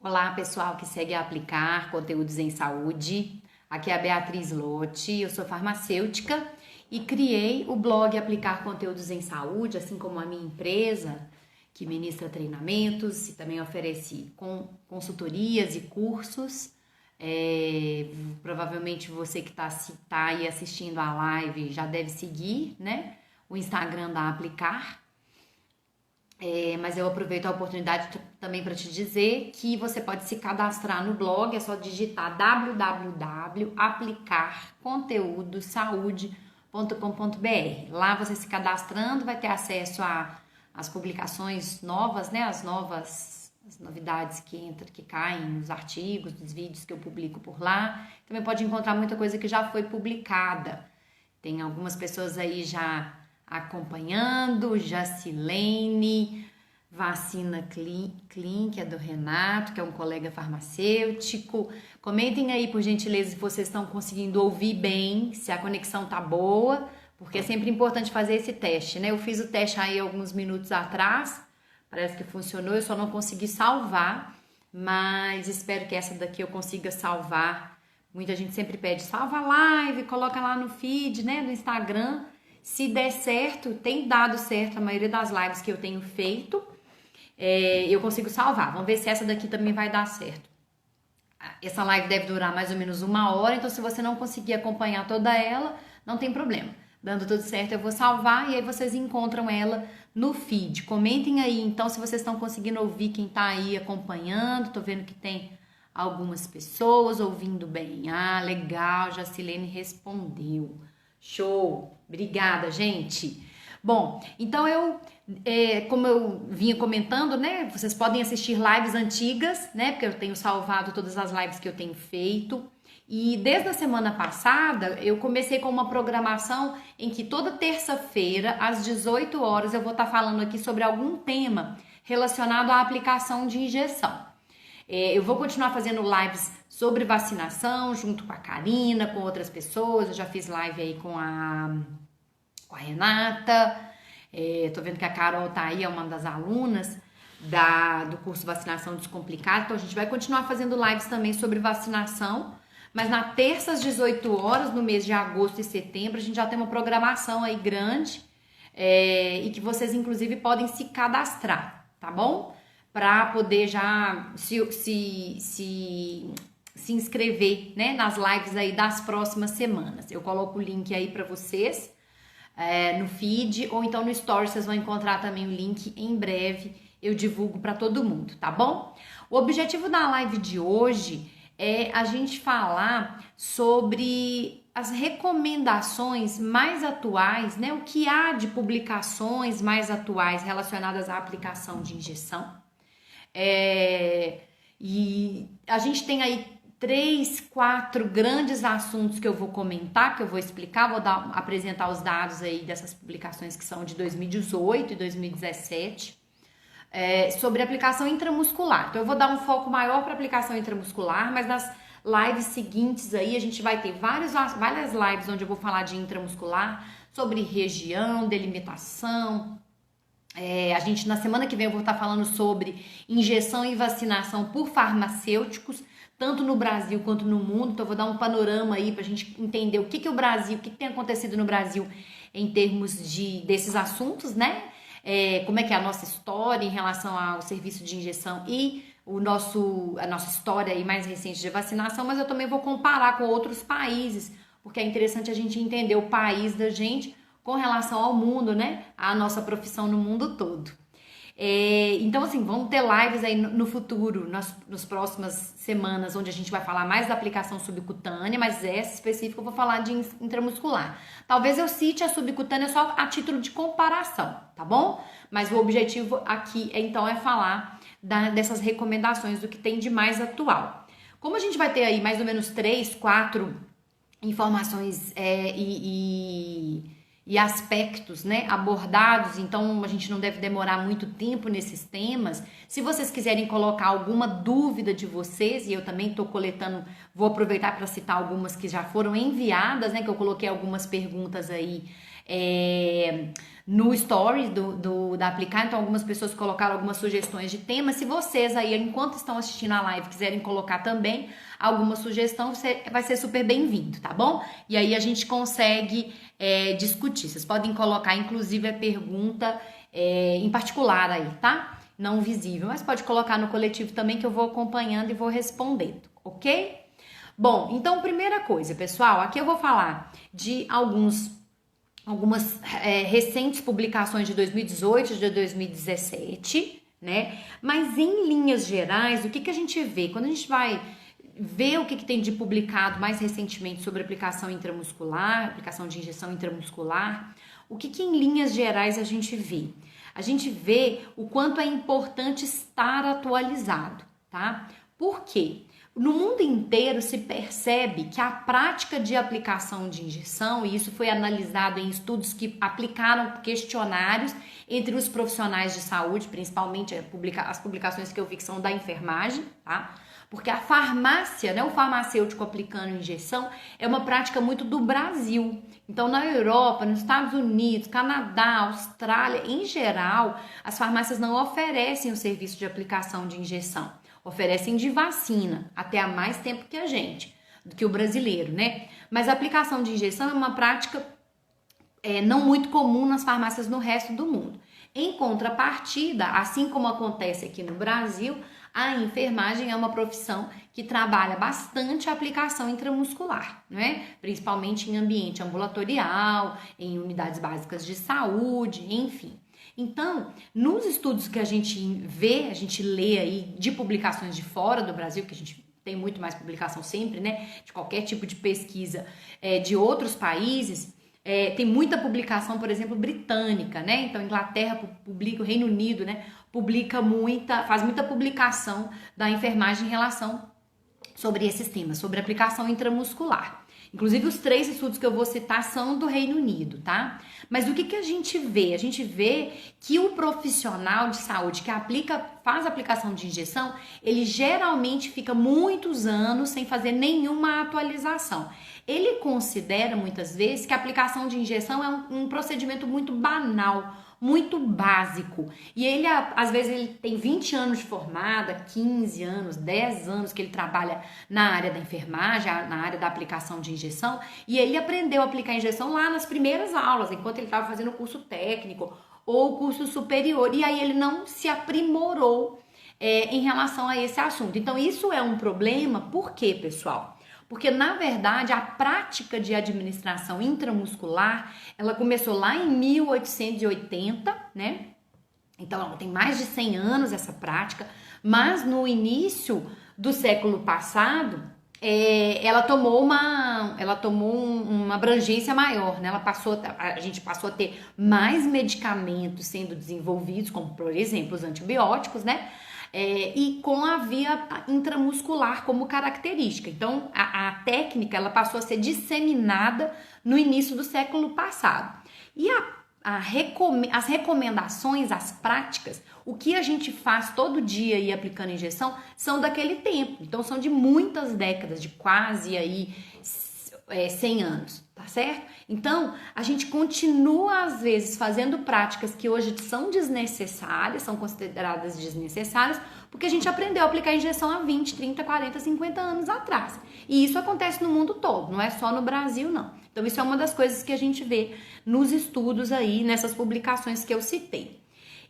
Olá, pessoal que segue a Aplicar Conteúdos em Saúde. Aqui é a Beatriz Lotti, eu sou farmacêutica e criei o blog Aplicar Conteúdos em Saúde, assim como a minha empresa, que ministra treinamentos e também oferece consultorias e cursos. Provavelmente você que está aí assistindo a live já deve seguir, né, o Instagram da Aplicar. Mas eu aproveito a oportunidade também para te dizer que você pode se cadastrar no blog, é só digitar www.aplicarconteudosaude.com.br. Lá você se cadastrando vai ter acesso às publicações novas, né? As novidades que caem nos artigos, nos vídeos que eu publico por lá. Também pode encontrar muita coisa que já foi publicada. Tem algumas pessoas aí já acompanhando, Jacilene, Vacina Clean, que é do Renato, que é um colega farmacêutico. Comentem aí, por gentileza, se vocês estão conseguindo ouvir bem, se a conexão tá boa, porque é sempre importante fazer esse teste, né? Eu fiz o teste aí alguns minutos atrás, parece que funcionou, eu só não consegui salvar, mas espero que essa daqui eu consiga salvar. Muita gente sempre pede, salva a live, coloca lá no feed, né, do Instagram. Se der certo, tem dado certo a maioria das lives que eu tenho feito, eu consigo salvar. Vamos ver se essa daqui também vai dar certo. Essa live deve durar mais ou menos 1 hora, então se você não conseguir acompanhar toda ela, não tem problema. Dando tudo certo, eu vou salvar e aí vocês encontram ela no feed. Comentem aí, então, se vocês estão conseguindo ouvir quem tá aí acompanhando. Tô vendo que tem algumas pessoas ouvindo bem. Ah, legal, Jacilene respondeu. Show! Obrigada, gente! Bom, então como eu vinha comentando, né? Vocês podem assistir lives antigas, né? Porque eu tenho salvado todas as lives que eu tenho feito. E desde a semana passada, eu comecei com uma programação em que toda terça-feira, às 18 horas, eu vou estar falando aqui sobre algum tema relacionado à aplicação de injeção. Eu vou continuar fazendo lives sobre vacinação, junto com a Karina, com outras pessoas. Eu já fiz live aí com a Renata. Tô vendo que a Carol tá aí, é uma das alunas do curso Vacinação Descomplicada. Então a gente vai continuar fazendo lives também sobre vacinação. Mas na terça às 18 horas, no mês de agosto e setembro, a gente já tem uma programação aí grande. E que vocês, inclusive, podem se cadastrar, tá bom? Para poder já se inscrever, né, nas lives aí das próximas semanas. Eu coloco o link aí para vocês no feed, ou então no story vocês vão encontrar também o link em breve, eu divulgo para todo mundo, tá bom? O objetivo da live de hoje é a gente falar sobre as recomendações mais atuais, né, o que há de publicações mais atuais relacionadas à aplicação de injeção. E a gente tem aí 3, 4 grandes assuntos que eu vou comentar, que eu vou explicar, apresentar os dados aí dessas publicações que são de 2018 e 2017, sobre aplicação intramuscular. Então eu vou dar um foco maior para aplicação intramuscular, mas nas lives seguintes aí a gente vai ter várias lives onde eu vou falar de intramuscular, sobre região, delimitação. Na semana que vem eu vou estar falando sobre injeção e vacinação por farmacêuticos, tanto no Brasil quanto no mundo. Então eu vou dar um panorama aí pra gente entender o que tem acontecido no Brasil em termos desses assuntos, né? Como é que é a nossa história em relação ao serviço de injeção e a nossa história aí mais recente de vacinação, mas eu também vou comparar com outros países, porque é interessante a gente entender o país da gente com relação ao mundo, né? A nossa profissão no mundo todo. Então, assim, vamos ter lives aí no futuro, nas próximas semanas, onde a gente vai falar mais da aplicação subcutânea, mas essa específica eu vou falar de intramuscular. Talvez eu cite a subcutânea só a título de comparação, tá bom? Mas o objetivo aqui, então, é falar dessas recomendações, do que tem de mais atual. Como a gente vai ter aí mais ou menos 3, 4 informações e aspectos, né, abordados, então a gente não deve demorar muito tempo nesses temas. Se vocês quiserem colocar alguma dúvida de vocês, e eu também estou coletando, vou aproveitar para citar algumas que já foram enviadas, né, que eu coloquei algumas perguntas aí no story da Aplicar, então algumas pessoas colocaram algumas sugestões de temas. Se vocês aí, enquanto estão assistindo a live, quiserem colocar também alguma sugestão, vai ser super bem-vindo, tá bom? E aí a gente consegue discutir. Vocês podem colocar, inclusive, a pergunta em particular aí, tá? Não visível, mas pode colocar no coletivo também, que eu vou acompanhando e vou respondendo, ok? Bom, então, primeira coisa, pessoal, aqui eu vou falar de algumas recentes publicações de 2018 e de 2017, né? Mas em linhas gerais, o que a gente vê? Quando a gente vai ver o que tem de publicado mais recentemente sobre aplicação intramuscular, aplicação de injeção intramuscular, o que em linhas gerais a gente vê? A gente vê o quanto é importante estar atualizado, tá? Por quê? No mundo inteiro se percebe que a prática de aplicação de injeção, e isso foi analisado em estudos que aplicaram questionários entre os profissionais de saúde, principalmente as publicações que eu vi que são da enfermagem, tá? Porque a farmácia, né, o farmacêutico aplicando injeção é uma prática muito do Brasil. Então, na Europa, nos Estados Unidos, Canadá, Austrália, em geral, as farmácias não oferecem o serviço de aplicação de injeção. Oferecem de vacina, até há mais tempo que a gente, do que o brasileiro, né? Mas a aplicação de injeção é uma prática não muito comum nas farmácias no resto do mundo. Em contrapartida, assim como acontece aqui no Brasil, a enfermagem é uma profissão que trabalha bastante a aplicação intramuscular, né? Principalmente em ambiente ambulatorial, em unidades básicas de saúde, enfim. Então, nos estudos que a gente vê, a gente lê aí de publicações de fora do Brasil, que a gente tem muito mais publicação sempre, né? De qualquer tipo de pesquisa de outros países, tem muita publicação, por exemplo, britânica, né? Então, Inglaterra publica, o Reino Unido, né? Faz muita publicação da enfermagem em relação sobre esses temas, sobre aplicação intramuscular. Inclusive, os 3 estudos que eu vou citar são do Reino Unido, tá? Mas o que a gente vê? A gente vê que o profissional de saúde que faz aplicação de injeção, ele geralmente fica muitos anos sem fazer nenhuma atualização. Ele considera, muitas vezes, que a aplicação de injeção é um procedimento muito banal, muito básico. E ele, às vezes, ele tem 20 anos de formada, 15 anos, 10 anos que ele trabalha na área da enfermagem, na área da aplicação de injeção, e ele aprendeu a aplicar injeção lá nas primeiras aulas, enquanto ele estava fazendo o curso técnico ou o curso superior, e aí ele não se aprimorou em relação a esse assunto. Então, isso é um problema. Por quê, pessoal? Porque, na verdade, a prática de administração intramuscular, ela começou lá em 1880, né? Então, ela tem mais de 100 anos essa prática, mas no início do século passado, ela tomou uma abrangência maior, né? A gente passou a ter mais medicamentos sendo desenvolvidos, como, por exemplo, os antibióticos, né? E com a via intramuscular como característica. Então, a técnica ela passou a ser disseminada no início do século passado. E as recomendações, as práticas, o que a gente faz todo dia aí aplicando injeção, são daquele tempo. Então, são de muitas décadas, de quase aí 100 anos, tá certo? Então, a gente continua, às vezes, fazendo práticas que hoje são desnecessárias, são consideradas desnecessárias, porque a gente aprendeu a aplicar injeção há 20, 30, 40, 50 anos atrás. E isso acontece no mundo todo, não é só no Brasil, não. Então, isso é uma das coisas que a gente vê nos estudos aí, nessas publicações que eu citei.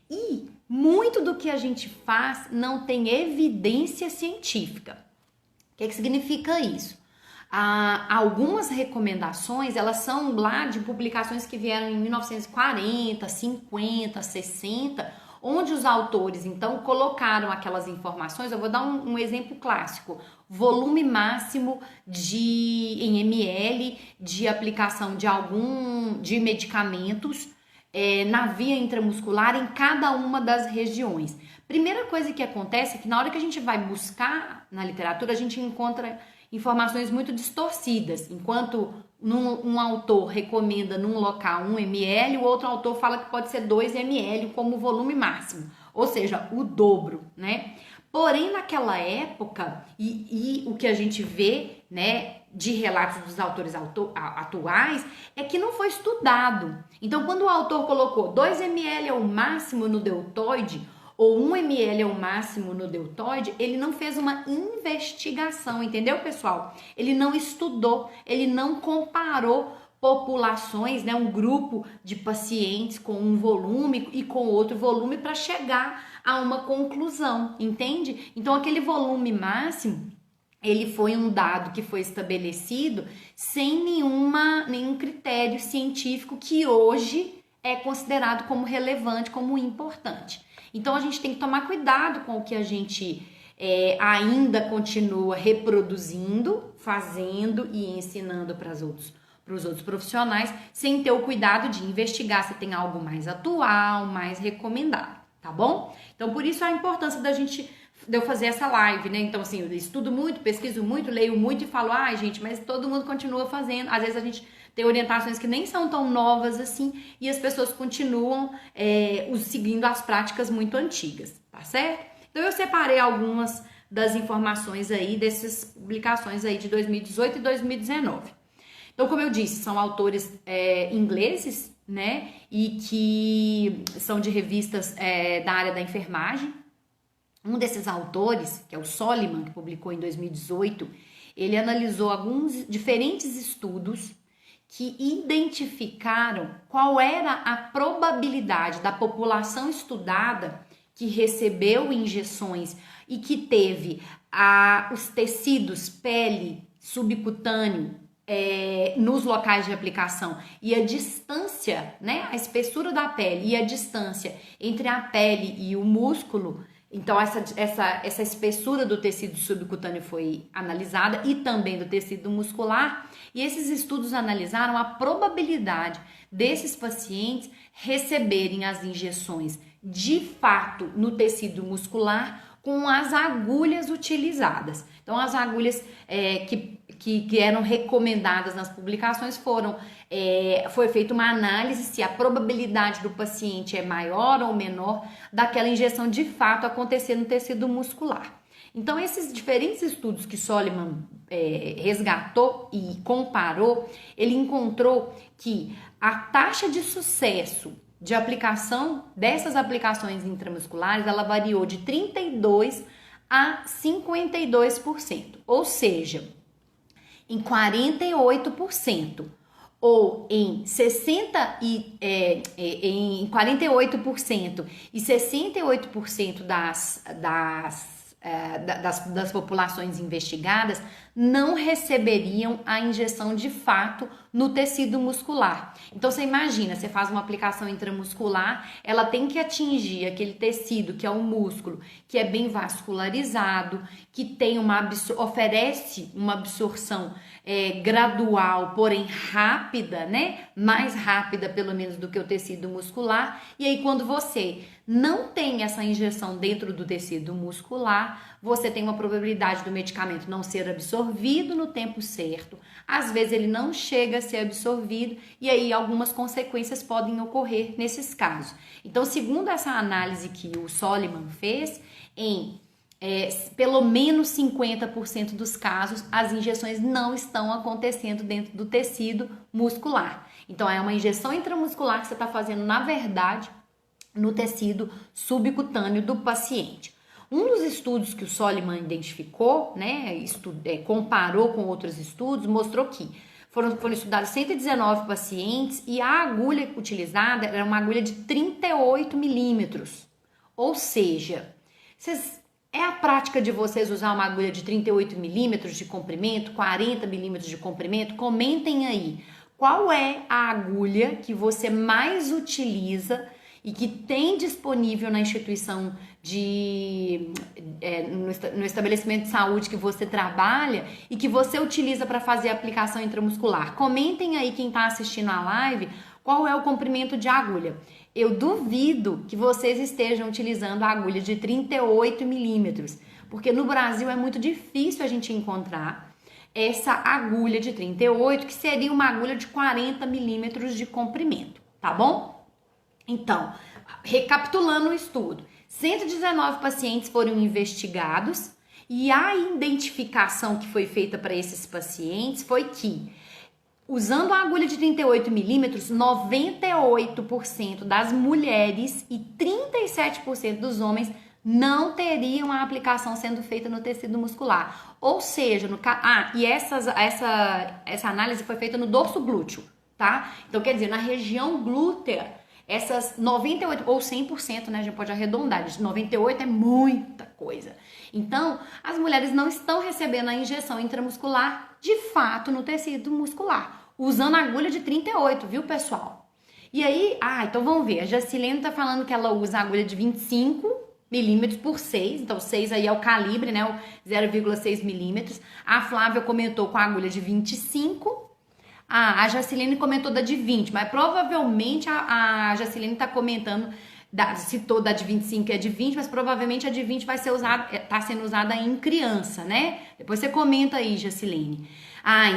E muito do que a gente faz não tem evidência científica. O que significa isso? Algumas recomendações, elas são lá de publicações que vieram em 1940, 50, 60, onde os autores, então, colocaram aquelas informações. Eu vou dar um exemplo clássico. Volume máximo em ml de aplicação de medicamentos na via intramuscular em cada uma das regiões. Primeira coisa que acontece é que na hora que a gente vai buscar na literatura, a gente encontra informações muito distorcidas. Enquanto um autor recomenda num local 1 ml, o outro autor fala que pode ser 2 ml como volume máximo, ou seja, o dobro, né? Porém, naquela época, e o que a gente vê, né, de relatos dos autores atuais é que não foi estudado. Então, quando o autor colocou 2 ml é o máximo no deltoide, ou 1 ml é o máximo no deltoide, ele não fez uma investigação, entendeu, pessoal? Ele não estudou, ele não comparou populações, né, um grupo de pacientes com um volume e com outro volume para chegar a uma conclusão, entende? Então, aquele volume máximo, ele foi um dado que foi estabelecido sem nenhum critério científico que hoje é considerado como relevante, como importante. Então, a gente tem que tomar cuidado com o que a gente ainda continua reproduzindo, fazendo e ensinando para os outros profissionais, sem ter o cuidado de investigar se tem algo mais atual, mais recomendado, tá bom? Então, por isso a importância de eu fazer essa live, né? Então, assim, eu estudo muito, pesquiso muito, leio muito e falo, gente, mas todo mundo continua fazendo. Às vezes a gente tem orientações que nem são tão novas assim e as pessoas continuam seguindo as práticas muito antigas, tá certo? Então, eu separei algumas das informações aí, dessas publicações aí de 2018 e 2019. Então, como eu disse, são autores ingleses, né? E que são de revistas da área da enfermagem. Um desses autores, que é o Soliman, que publicou em 2018, ele analisou alguns diferentes estudos que identificaram qual era a probabilidade da população estudada que recebeu injeções e que teve os tecidos, pele, subcutâneo, nos locais de aplicação e a distância, né, a espessura da pele e a distância entre a pele e o músculo. Então, essa espessura do tecido subcutâneo foi analisada e também do tecido muscular. E esses estudos analisaram a probabilidade desses pacientes receberem as injeções de fato no tecido muscular com as agulhas utilizadas. Então, as agulhas que eram recomendadas nas publicações foi feita uma análise se a probabilidade do paciente é maior ou menor daquela injeção de fato acontecer no tecido muscular. Então, esses diferentes estudos que Soliman resgatou e comparou, ele encontrou que a taxa de sucesso de aplicação dessas aplicações intramusculares, ela variou de 32% a 52%, ou seja, em 48% ou em 48% e 68% das populações investigadas não receberiam a injeção de fato no tecido muscular. Então, você imagina, você faz uma aplicação intramuscular, ela tem que atingir aquele tecido, que é o músculo, que é bem vascularizado, que tem oferece uma absorção gradual, porém rápida, né? Mais rápida, pelo menos, do que o tecido muscular. E aí, quando você não tem essa injeção dentro do tecido muscular, você tem uma probabilidade do medicamento não ser absorvido no tempo certo. Às vezes ele não chega a ser absorvido e aí algumas consequências podem ocorrer nesses casos. Então, segundo essa análise que o Soliman fez, em pelo menos 50% dos casos, as injeções não estão acontecendo dentro do tecido muscular. Então, é uma injeção intramuscular que você está fazendo, na verdade, no tecido subcutâneo do paciente. Um dos estudos que o Soliman identificou, né, comparou com outros estudos, mostrou que foram estudados 119 pacientes e a agulha utilizada era uma agulha de 38 milímetros. Ou seja, é a prática de vocês usar uma agulha de 38 milímetros de comprimento, 40 milímetros de comprimento? Comentem aí. Qual é a agulha que você mais utiliza e que tem disponível na instituição no estabelecimento de saúde que você trabalha e que você utiliza para fazer a aplicação intramuscular? Comentem aí, quem está assistindo a live, qual é o comprimento de agulha. Eu duvido que vocês estejam utilizando a agulha de 38 milímetros, porque no Brasil é muito difícil a gente encontrar essa agulha de 38, que seria uma agulha de 40 milímetros de comprimento, tá bom? Então, recapitulando o estudo, 119 pacientes foram investigados E a identificação que foi feita para esses pacientes foi que, usando a agulha de 38 milímetros, 98% das mulheres e 37% dos homens não teriam a aplicação sendo feita no tecido muscular. Ou seja, e essa análise foi feita no dorso glúteo, tá? Então, quer dizer, na região glútea, essas 98% ou 100%, né? A gente pode arredondar, 98% é muita coisa. Então, as mulheres não estão recebendo a injeção intramuscular de fato no tecido muscular, usando a agulha de 38, viu, pessoal? E aí, então vamos ver, a Jacilene tá falando que ela usa a agulha de 25 milímetros por 6, então 6 aí é o calibre, né, o 0,6 milímetros. A Flávia comentou com a agulha de 25. A Jacilene comentou da de 20, mas provavelmente a Jacilene tá comentando, citou da de 25 é de 20, mas provavelmente a de 20 vai ser usada, tá sendo usada em criança, né? Depois você comenta aí, Jacilene.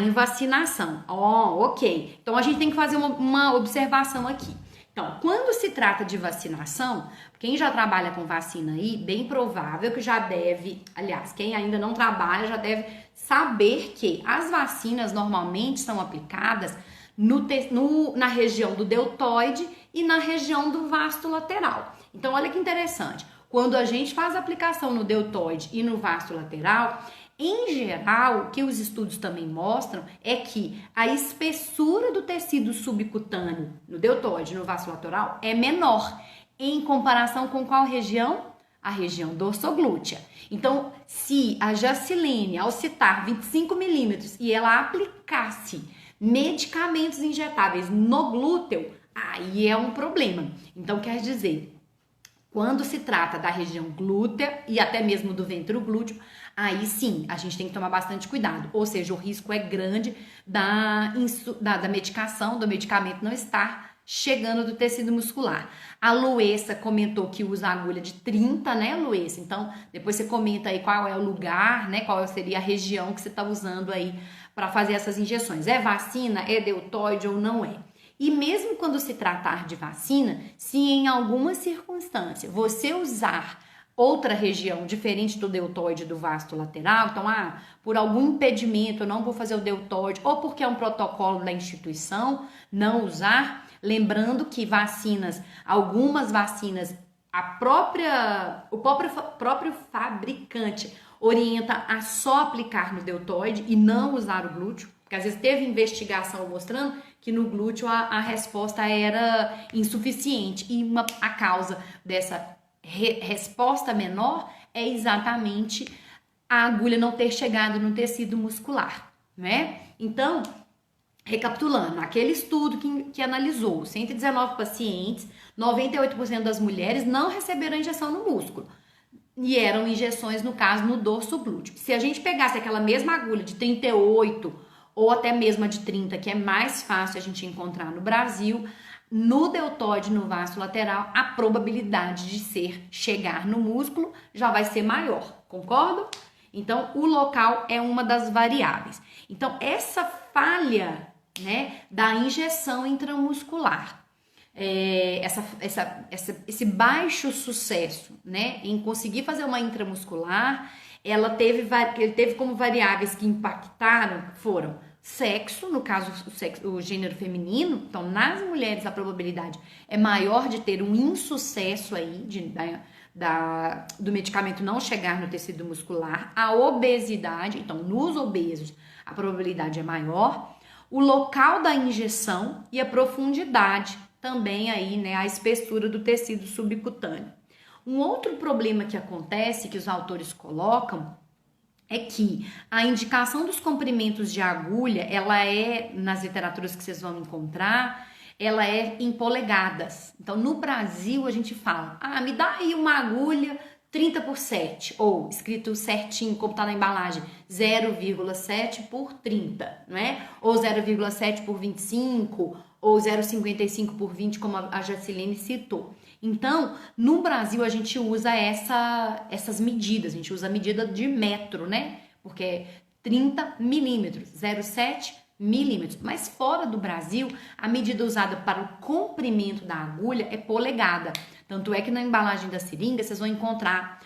Em vacinação. Ok. Então a gente tem que fazer uma observação aqui. Então, quando se trata de vacinação, quem já trabalha com vacina aí, bem provável que já deve, aliás, quem ainda não trabalha já deve saber que as vacinas normalmente são aplicadas na região do deltoide e na região do vasto lateral. Então, olha que interessante. Quando a gente faz a aplicação no deltoide e no vasto lateral, em geral, o que os estudos também mostram é que a espessura do tecido subcutâneo no deltoide e no vasto lateral é menor em comparação com qual região? A região dorsoglútea. Então, se a Jacilene, ao citar 25 milímetros e ela aplicasse medicamentos injetáveis no glúteo, aí é um problema. Então, quer dizer, quando se trata da região glútea e até mesmo do ventro glúteo, aí sim, a gente tem que tomar bastante cuidado. Ou seja, o risco é grande da medicação, do medicamento não estar chegando do tecido muscular. A Luessa comentou que usa agulha de 30, né, Luessa? Então, depois você comenta aí qual é o lugar, né, qual seria a região que você está usando aí para fazer essas injeções. É vacina? É deltoide ou não é? E mesmo quando se tratar de vacina, se em alguma circunstância você usar outra região diferente do deltoide do vasto lateral, então, por algum impedimento eu não vou fazer o deltoide, ou porque é um protocolo da instituição não usar, lembrando que algumas vacinas, o próprio fabricante orienta a só aplicar no deltoide e não usar o glúteo, porque às vezes teve investigação mostrando que no glúteo a resposta era insuficiente e a causa dessa resposta menor é exatamente a agulha não ter chegado no tecido muscular, né? Então, recapitulando, aquele estudo que analisou 119 pacientes, 98% das mulheres não receberam a injeção no músculo. E eram injeções, no caso, no dorso glúteo. Se a gente pegasse aquela mesma agulha de 38 ou até mesmo a de 30, que é mais fácil a gente encontrar no Brasil, no deltoide, no vasto lateral, a probabilidade de chegar no músculo já vai ser maior, concordo? Então, o local é uma das variáveis. Então, essa falha, né, da injeção intramuscular, esse baixo sucesso, né, em conseguir fazer uma intramuscular, ele teve como variáveis que impactaram, foram sexo, no caso o gênero feminino. Então, nas mulheres a probabilidade é maior de ter um insucesso aí do medicamento não chegar no tecido muscular. A obesidade, então nos obesos a probabilidade é maior. O local da injeção e a profundidade também aí, né, a espessura do tecido subcutâneo. Um outro problema que acontece, que os autores colocam, é que a indicação dos comprimentos de agulha, ela é, nas literaturas que vocês vão encontrar, ela é em polegadas. Então, no Brasil, a gente fala, me dá aí uma agulha 30 por 7, ou escrito certinho, como tá na embalagem, 0,7 por 30, não é? Ou 0,7 por 25, ou 0,55 por 20, como a Jacilene citou. Então, no Brasil, a gente usa essas medidas, a gente usa a medida de metro, né? Porque é 30 milímetros, 0,7 milímetros. Mas fora do Brasil, a medida usada para o comprimento da agulha é polegada. Tanto é que na embalagem da seringa, vocês vão encontrar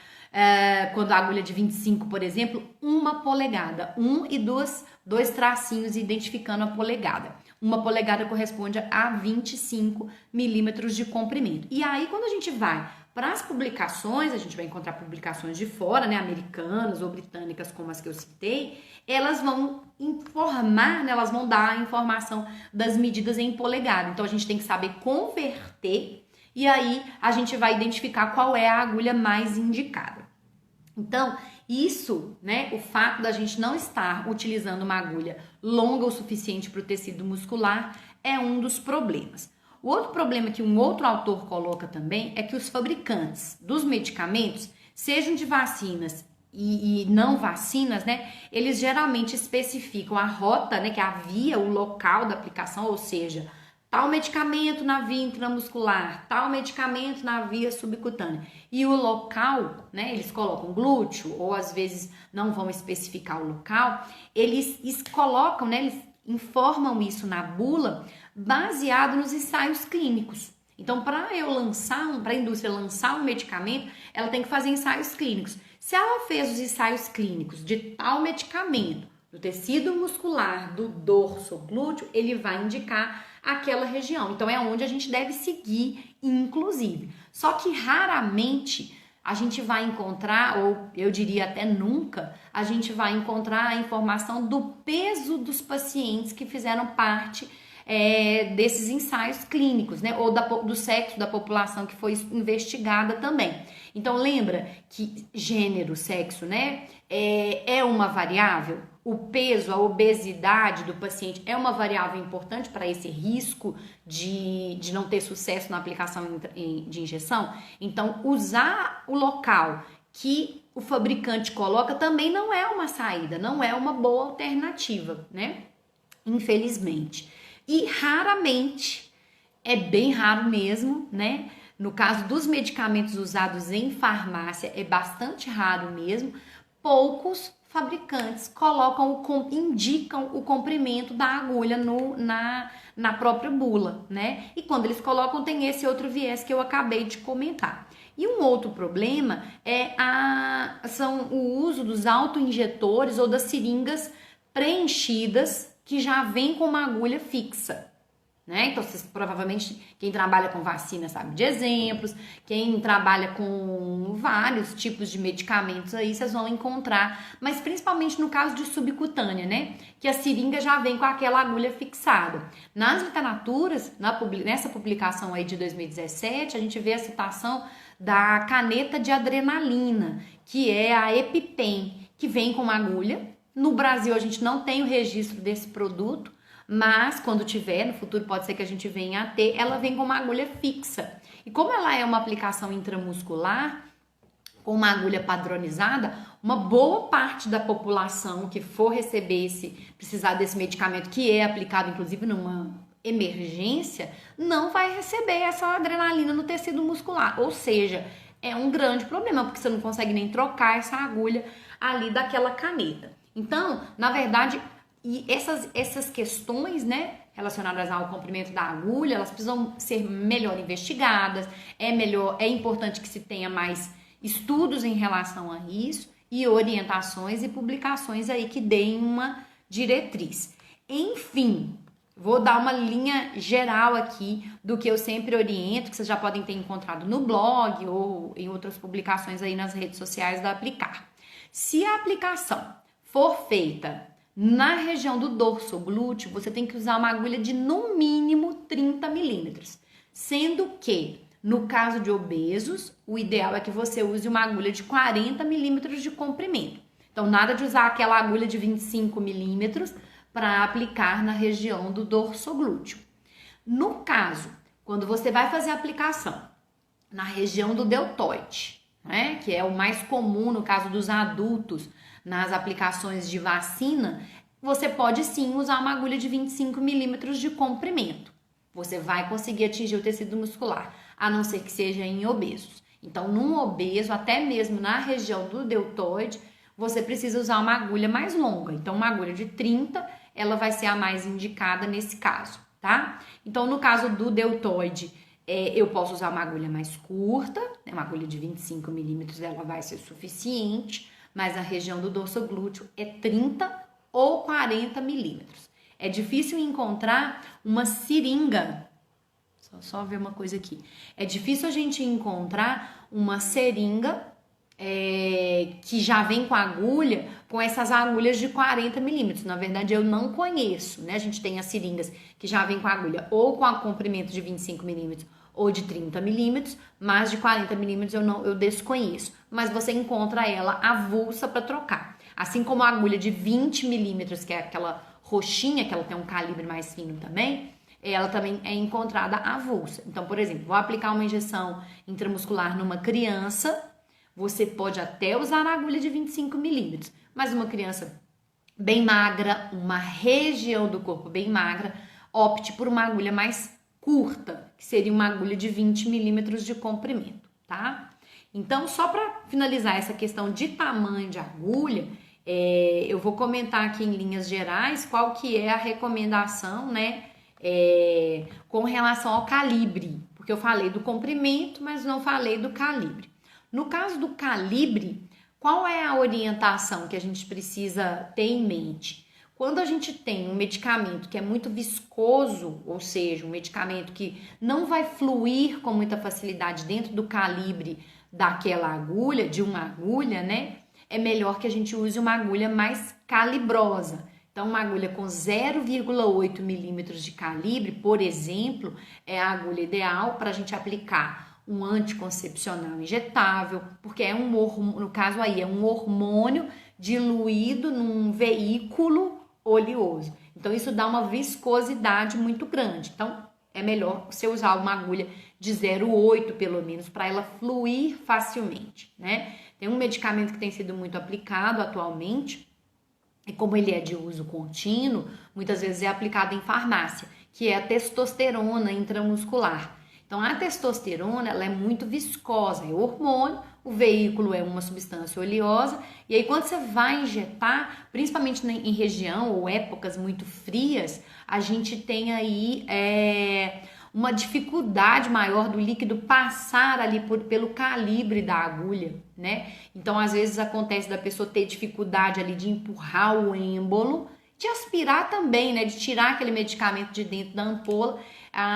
quando a agulha é de 25, por exemplo, 1 polegada. 2 tracinhos identificando a polegada. 1 polegada corresponde a 25 milímetros de comprimento. E aí, quando a gente vai para as publicações, a gente vai encontrar publicações de fora, né, americanas ou britânicas, como as que eu citei, elas vão informar, né, elas vão dar a informação das medidas em polegada. Então, a gente tem que saber converter e aí a gente vai identificar qual é a agulha mais indicada. Então, isso, né, o fato da gente não estar utilizando uma agulha longa o suficiente para o tecido muscular é um dos problemas. O outro problema que um outro autor coloca também é que os fabricantes dos medicamentos, sejam de vacinas e não vacinas, né, eles geralmente especificam a rota, né, que é a via, o local da aplicação, ou seja, tal medicamento na via intramuscular, tal medicamento na via subcutânea. E o local, né, eles colocam glúteo, ou às vezes não vão especificar o local, eles colocam, né, eles informam isso na bula baseado nos ensaios clínicos. Então, para a indústria lançar um medicamento, ela tem que fazer ensaios clínicos. Se ela fez os ensaios clínicos de tal medicamento no tecido muscular do dorso glúteo, ele vai indicar aquela região. Então, é onde a gente deve seguir, inclusive. Só que raramente a gente vai encontrar, ou eu diria até nunca, a gente vai encontrar a informação do peso dos pacientes que fizeram parte desses ensaios clínicos, né? Ou do sexo da população que foi investigada também. Então, lembra que gênero, sexo, né? É uma variável. O peso, a obesidade do paciente é uma variável importante para esse risco de não ter sucesso na aplicação de injeção. Então, usar o local que o fabricante coloca também não é uma saída, não é uma boa alternativa, né? Infelizmente. E raramente, é bem raro mesmo, né? No caso dos medicamentos usados em farmácia, é bastante raro mesmo. Poucos fabricantes indicam o comprimento da agulha na própria bula, né? E quando eles colocam, tem esse outro viés que eu acabei de comentar. E um outro problema são o uso dos autoinjetores ou das seringas preenchidas que já vem com uma agulha fixa, né? Então, vocês, provavelmente, quem trabalha com vacina sabe de exemplos, quem trabalha com vários tipos de medicamentos aí, vocês vão encontrar, mas principalmente no caso de subcutânea, né? Que a seringa já vem com aquela agulha fixada. Nas literaturas, nessa publicação aí de 2017, a gente vê a citação da caneta de adrenalina, que é a EpiPen, que vem com uma agulha. No Brasil, a gente não tem o registro desse produto, mas quando tiver, no futuro pode ser que a gente venha a ter, ela vem com uma agulha fixa. E como ela é uma aplicação intramuscular, com uma agulha padronizada, uma boa parte da população que for precisar desse medicamento, que é aplicado inclusive numa emergência, não vai receber essa adrenalina no tecido muscular. Ou seja, é um grande problema, porque você não consegue nem trocar essa agulha ali daquela caneta. Então, na verdade, essas questões, né, relacionadas ao comprimento da agulha, elas precisam ser melhor investigadas, é importante que se tenha mais estudos em relação a isso e orientações e publicações aí que deem uma diretriz. Enfim, vou dar uma linha geral aqui do que eu sempre oriento, que vocês já podem ter encontrado no blog ou em outras publicações aí nas redes sociais da Aplicar. Se a aplicação for feita na região do dorso glúteo, você tem que usar uma agulha de no mínimo 30 milímetros, sendo que no caso de obesos, o ideal é que você use uma agulha de 40 milímetros de comprimento. Então, nada de usar aquela agulha de 25 milímetros para aplicar na região do dorso glúteo. No caso, quando você vai fazer a aplicação na região do deltoide, né, que é o mais comum no caso dos adultos, nas aplicações de vacina, você pode sim usar uma agulha de 25 milímetros de comprimento. Você vai conseguir atingir o tecido muscular, a não ser que seja em obesos. Então, num obeso, até mesmo na região do deltoide, você precisa usar uma agulha mais longa. Então, uma agulha de 30, ela vai ser a mais indicada nesse caso, tá? Então, no caso do deltoide, eu posso usar uma agulha mais curta, né? Uma agulha de 25 milímetros, ela vai ser suficiente, mas na região do dorso glúteo é 30 ou 40 milímetros. É difícil encontrar uma seringa. Só ver uma coisa aqui. É difícil a gente encontrar uma seringa que já vem com agulha, com essas agulhas de 40 milímetros. Na verdade, eu não conheço, né? A gente tem as seringas que já vem com agulha ou com a comprimento de 25 milímetros ou de 30 milímetros, mas de 40 milímetros eu desconheço. Mas você encontra ela avulsa para trocar. Assim como a agulha de 20 milímetros, que é aquela roxinha, que ela tem um calibre mais fino também, ela também é encontrada avulsa. Então, por exemplo, vou aplicar uma injeção intramuscular numa criança, você pode até usar a agulha de 25 milímetros, mas uma criança bem magra, uma região do corpo bem magra, opte por uma agulha mais curta, que seria uma agulha de 20 milímetros de comprimento, tá? Então, só para finalizar essa questão de tamanho de agulha, eu vou comentar aqui em linhas gerais qual que é a recomendação, né, com relação ao calibre, porque eu falei do comprimento, mas não falei do calibre. No caso do calibre, qual é a orientação que a gente precisa ter em mente? Quando a gente tem um medicamento que é muito viscoso, ou seja, um medicamento que não vai fluir com muita facilidade dentro do calibre daquela agulha, de uma agulha, né? É melhor que a gente use uma agulha mais calibrosa. Então, uma agulha com 0,8 milímetros de calibre, por exemplo, é a agulha ideal para a gente aplicar um anticoncepcional injetável, porque é no caso aí, é um hormônio diluído num veículo oleoso. Então, isso dá uma viscosidade muito grande. Então, é melhor você usar uma agulha de 0,8 pelo menos, para ela fluir facilmente, né? Tem um medicamento que tem sido muito aplicado atualmente, e como ele é de uso contínuo, muitas vezes é aplicado em farmácia, que é a testosterona intramuscular. Então, a testosterona, ela é muito viscosa, é hormônio, o veículo é uma substância oleosa, e aí quando você vai injetar, principalmente em região ou épocas muito frias, a gente tem aí uma dificuldade maior do líquido passar ali pelo calibre da agulha, né? Então, às vezes acontece da pessoa ter dificuldade ali de empurrar o êmbolo, de aspirar também, né? De tirar aquele medicamento de dentro da ampola.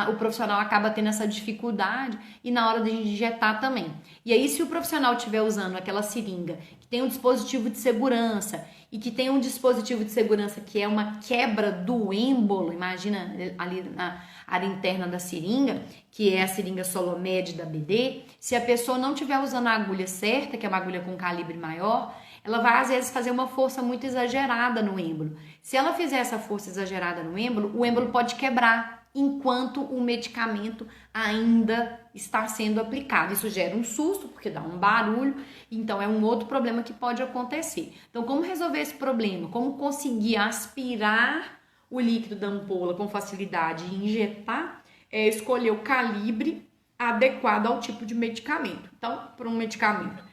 O profissional acaba tendo essa dificuldade e na hora de injetar também. E aí, se o profissional estiver usando aquela seringa que tem um dispositivo de segurança e que tem um dispositivo de segurança que é uma quebra do êmbolo, imagina ali na área interna da seringa, que é a seringa Solomed da BD, se a pessoa não estiver usando a agulha certa, que é uma agulha com calibre maior, ela vai às vezes fazer uma força muito exagerada no êmbolo. Se ela fizer essa força exagerada no êmbolo, o êmbolo pode quebrar enquanto o medicamento ainda está sendo aplicado. Isso gera um susto, porque dá um barulho, então é um outro problema que pode acontecer. Então, como resolver esse problema? Como conseguir aspirar o líquido da ampola com facilidade e injetar? É escolher o calibre adequado ao tipo de medicamento. Então, para um medicamento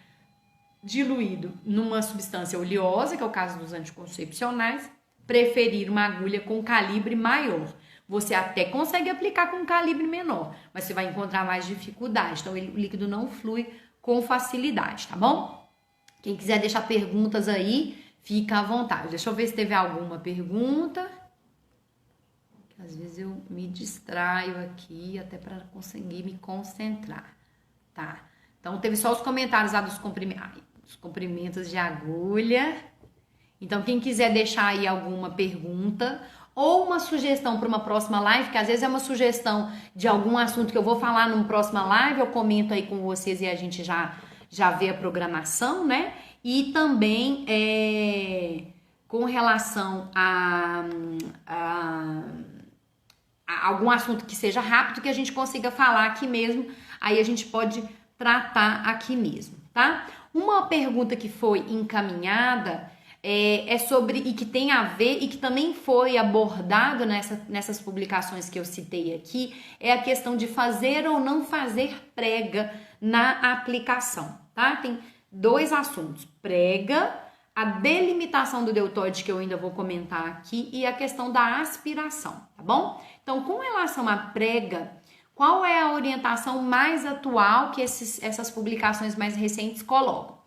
diluído numa substância oleosa, que é o caso dos anticoncepcionais, preferir uma agulha com calibre maior. Você até consegue aplicar com um calibre menor, mas você vai encontrar mais dificuldade. Então, o líquido não flui com facilidade, tá bom? Quem quiser deixar perguntas aí, fica à vontade. Deixa eu ver se teve alguma pergunta. Às vezes eu me distraio aqui até para conseguir me concentrar, tá? Então, teve só os comentários lá dos comprimentos de agulha. Então, quem quiser deixar aí alguma pergunta ou uma sugestão para uma próxima live, que às vezes é uma sugestão de algum assunto que eu vou falar numa próxima live, eu comento aí com vocês e a gente já vê a programação, né? E também com relação a algum assunto que seja rápido, que a gente consiga falar aqui mesmo, aí a gente pode tratar aqui mesmo, tá? Uma pergunta que foi encaminhada é sobre, e que tem a ver, e que também foi abordado nessas publicações que eu citei aqui, é a questão de fazer ou não fazer prega na aplicação, tá? Tem dois assuntos, prega, a delimitação do deltoide, que eu ainda vou comentar aqui, e a questão da aspiração, tá bom? Então, com relação à prega, Qual é a orientação mais atual que essas publicações mais recentes colocam?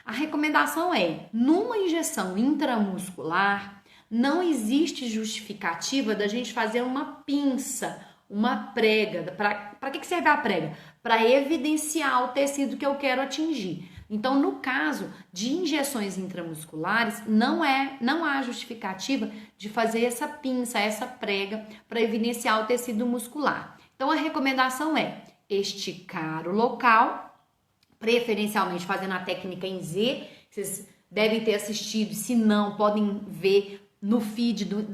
A recomendação é, numa injeção intramuscular, não existe justificativa da gente fazer uma pinça, uma prega. Para que serve a prega? Para evidenciar o tecido que eu quero atingir. Então, no caso de injeções intramusculares, não há justificativa de fazer essa pinça, essa prega, para evidenciar o tecido muscular. Então, a recomendação é esticar o local, preferencialmente fazendo a técnica em Z, vocês devem ter assistido, se não, podem ver no feed do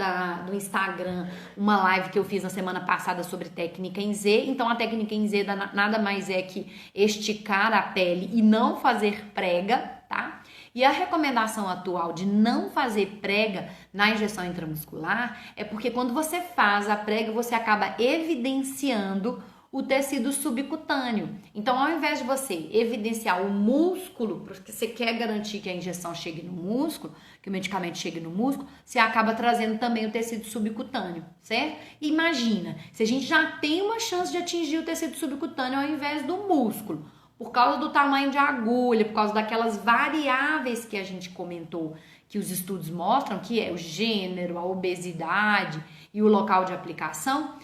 Instagram uma live que eu fiz na semana passada sobre técnica em Z. Então, a técnica em Z nada mais é que esticar a pele e não fazer prega, tá? E a recomendação atual de não fazer prega na injeção intramuscular é porque quando você faz a prega, você acaba evidenciando o tecido subcutâneo. Então, ao invés de você evidenciar o músculo, porque você quer garantir que a injeção chegue no músculo, que o medicamento chegue no músculo, você acaba trazendo também o tecido subcutâneo, certo? Imagina, se a gente já tem uma chance de atingir o tecido subcutâneo ao invés do músculo, por causa do tamanho de agulha, por causa daquelas variáveis que a gente comentou, que os estudos mostram, que é o gênero, a obesidade e o local de aplicação.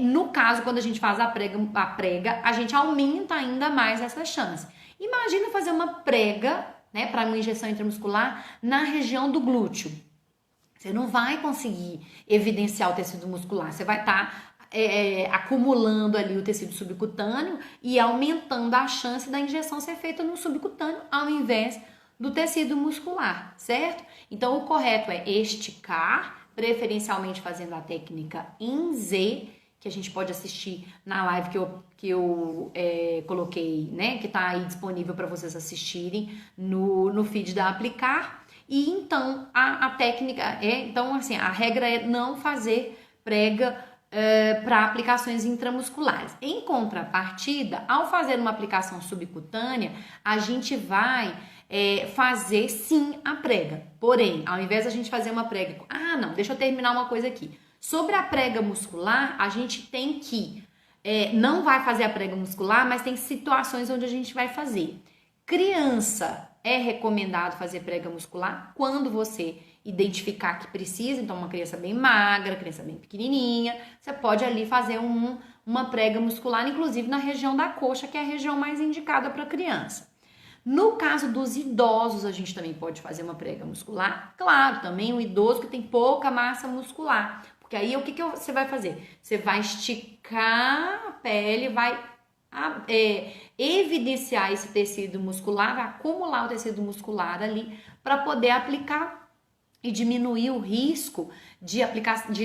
No caso, quando a gente faz a prega, a gente aumenta ainda mais essa chance. Imagina fazer uma prega, né, para uma injeção intramuscular na região do glúteo. Você não vai conseguir evidenciar o tecido muscular, você vai estar acumulando ali o tecido subcutâneo e aumentando a chance da injeção ser feita no subcutâneo ao invés do tecido muscular, certo? Então, o correto é esticar, preferencialmente fazendo a técnica em Z, que a gente pode assistir na live que eu coloquei, né? Que tá aí disponível para vocês assistirem no feed da Aplicar. E então, a técnica então assim, a regra é não fazer prega para aplicações intramusculares. Em contrapartida, ao fazer uma aplicação subcutânea, a gente vai fazer sim a prega. Porém, ao invés de a gente fazer uma prega... não, deixa eu terminar uma coisa aqui. Sobre a prega muscular, a gente tem que... não vai fazer a prega muscular, mas tem situações onde a gente vai fazer. Criança, é recomendado fazer prega muscular quando você identificar que precisa. Então, uma criança bem magra, criança bem pequenininha, você pode ali fazer uma prega muscular, inclusive na região da coxa, que é a região mais indicada para criança. No caso dos idosos, a gente também pode fazer uma prega muscular. Claro, também o idoso que tem pouca massa muscular. Porque aí, o que você vai fazer? Você vai esticar a pele, vai evidenciar esse tecido muscular, vai acumular o tecido muscular ali para poder aplicar e diminuir o risco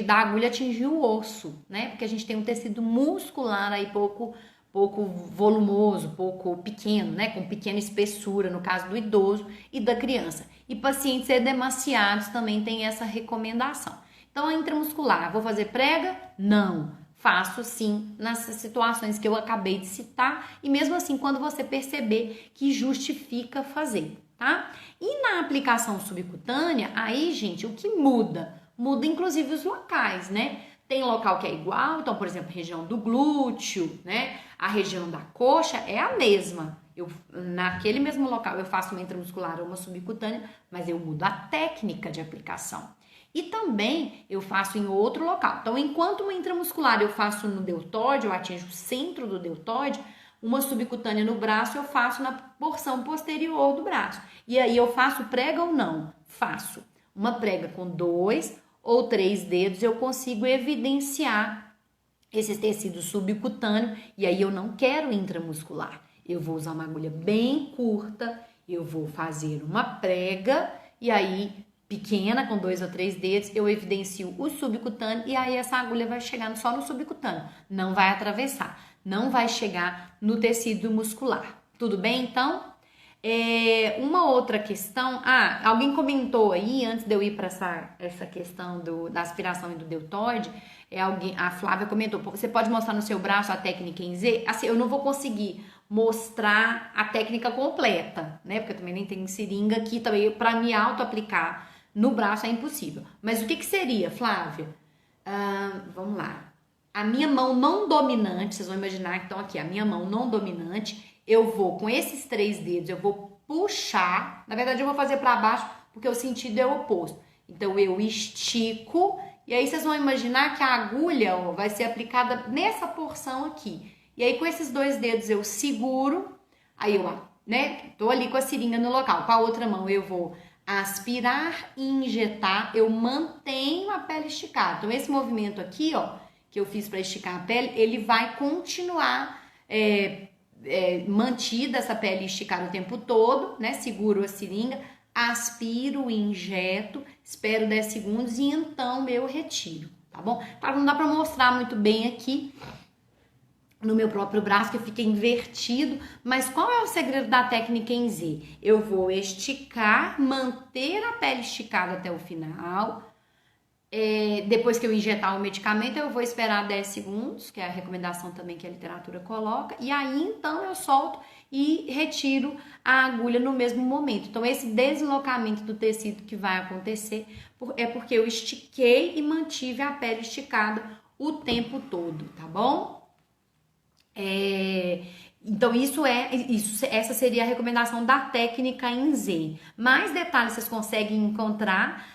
da agulha atingir o osso, né? Porque a gente tem um tecido muscular aí pouco volumoso, pouco pequeno, né? Com pequena espessura, no caso do idoso e da criança. E pacientes edemaciados também tem essa recomendação. Então, a intramuscular, vou fazer prega? Não. Faço sim nessas situações que eu acabei de citar e mesmo assim quando você perceber que justifica fazer, tá? E na aplicação subcutânea, aí, gente, o que muda? Muda inclusive os locais, né? Tem local que é igual, então, por exemplo, a região do glúteo, né? A região da coxa é a mesma. Naquele mesmo local eu faço uma intramuscular ou uma subcutânea, mas eu mudo a técnica de aplicação. E também eu faço em outro local. Então, enquanto uma intramuscular eu faço no deltóide, eu atinjo o centro do deltóide, uma subcutânea no braço eu faço na porção posterior do braço. E aí eu faço prega ou não? Faço. Uma prega com 2 ou 3 dedos eu consigo evidenciar esse tecido subcutâneo e aí eu não quero intramuscular. Eu vou usar uma agulha bem curta, eu vou fazer uma prega e aí pequena, com 2 ou 3 dedos, eu evidencio o subcutâneo e aí essa agulha vai chegar só no subcutâneo, não vai atravessar, não vai chegar no tecido muscular. Tudo bem, então? Uma outra questão, alguém comentou aí, antes de eu ir para essa questão da aspiração e do deltoide, a Flávia comentou, você pode mostrar no seu braço a técnica em Z? Assim, eu não vou conseguir mostrar a técnica completa, né? Porque eu também nem tenho seringa aqui, também para me auto-aplicar no braço é impossível. Mas o que seria, Flávia? Vamos lá. a minha mão não dominante, vocês vão imaginar que então aqui, a minha mão não dominante, eu vou com esses 3 dedos, eu vou puxar, na verdade eu vou fazer para baixo porque o sentido é oposto. Então eu estico e aí vocês vão imaginar que a agulha, ó, vai ser aplicada nessa porção aqui. E aí com esses 2 dedos eu seguro, aí eu, né, tô ali com a seringa no local. Com a outra mão eu vou aspirar e injetar, eu mantenho a pele esticada. Então esse movimento aqui, ó, que eu fiz para esticar a pele, ele vai continuar mantida essa pele esticada o tempo todo, né? Seguro a seringa, aspiro, injeto, espero 10 segundos e então eu retiro, tá bom? Tá, não dá para mostrar muito bem aqui no meu próprio braço, que fica invertido, mas qual é o segredo da técnica em Z? Eu vou esticar, manter a pele esticada até o final. Depois que eu injetar o medicamento, eu vou esperar 10 segundos, que é a recomendação também que a literatura coloca, e aí então eu solto e retiro a agulha no mesmo momento. Então esse deslocamento do tecido que vai acontecer é porque eu estiquei e mantive a pele esticada o tempo todo, tá bom? Então essa seria a recomendação da técnica em Z. Mais detalhes vocês conseguem encontrar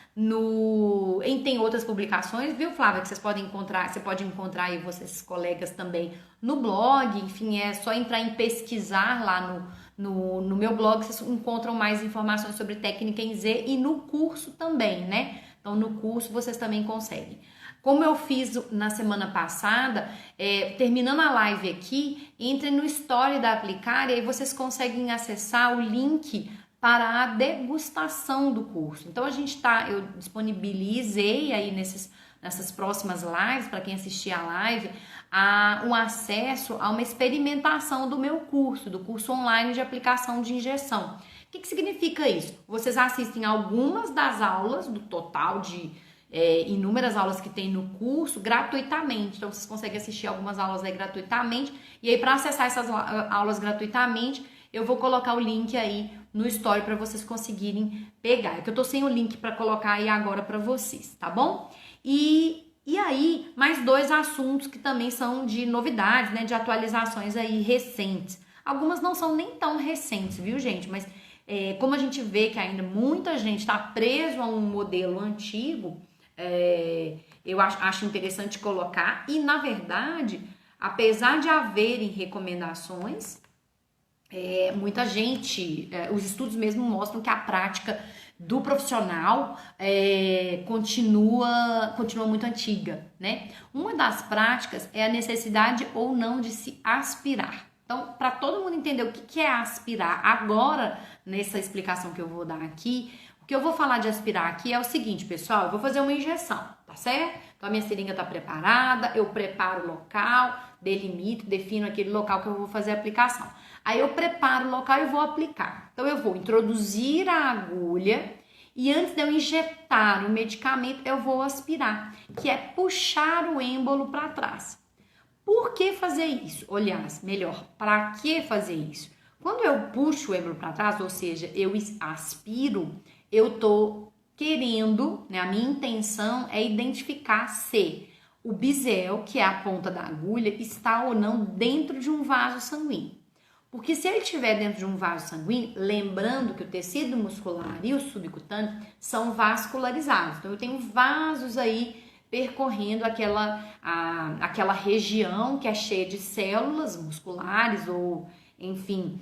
tem outras publicações, viu, Flávia, que você pode encontrar aí vocês colegas também no blog, enfim, é só entrar em pesquisar lá no meu blog, vocês encontram mais informações sobre técnica em Z e no curso também, né? Então no curso vocês também conseguem. Como eu fiz na semana passada, terminando a live aqui, entre no Story da Aplicar e aí vocês conseguem acessar o link para a degustação do curso. Então eu disponibilizei aí nessas próximas lives, para quem assistir a live, um acesso a uma experimentação do meu curso, do curso online de aplicação de injeção. O que significa isso? Vocês assistem algumas das aulas, do total de inúmeras aulas que tem no curso, gratuitamente. Então, vocês conseguem assistir algumas aulas aí gratuitamente. E aí, para acessar essas aulas gratuitamente, eu vou colocar o link aí no story para vocês conseguirem pegar. É que eu tô sem o link para colocar aí agora para vocês, tá bom? E aí, mais 2 assuntos que também são de novidades, né? De atualizações aí recentes. Algumas não são nem tão recentes, viu, gente? Mas como a gente vê que ainda muita gente está preso a um modelo antigo, eu acho interessante colocar. E, na verdade, apesar de haverem recomendações, muita gente, os estudos mesmo mostram que a prática do profissional continua muito antiga, né? Uma das práticas é a necessidade ou não de se aspirar. Então, para todo mundo entender o que é aspirar, agora, nessa explicação que eu vou dar aqui, o que eu vou falar de aspirar aqui é o seguinte, pessoal, eu vou fazer uma injeção, tá certo? Então, a minha seringa tá preparada, eu preparo o local, delimito, defino aquele local que eu vou fazer a aplicação. Aí eu preparo o local e vou aplicar. Então, eu vou introduzir a agulha e antes de eu injetar o medicamento, eu vou aspirar, que é puxar o êmbolo para trás. Por que fazer isso? Aliás, melhor, para que fazer isso? Quando eu puxo o êmbolo para trás, ou seja, eu aspiro, eu tô querendo, né, a minha intenção é identificar se o bisel, que é a ponta da agulha, está ou não dentro de um vaso sanguíneo. Porque se ele estiver dentro de um vaso sanguíneo, lembrando que o tecido muscular e o subcutâneo são vascularizados. Então, eu tenho vasos aí percorrendo aquela região que é cheia de células musculares ou, enfim,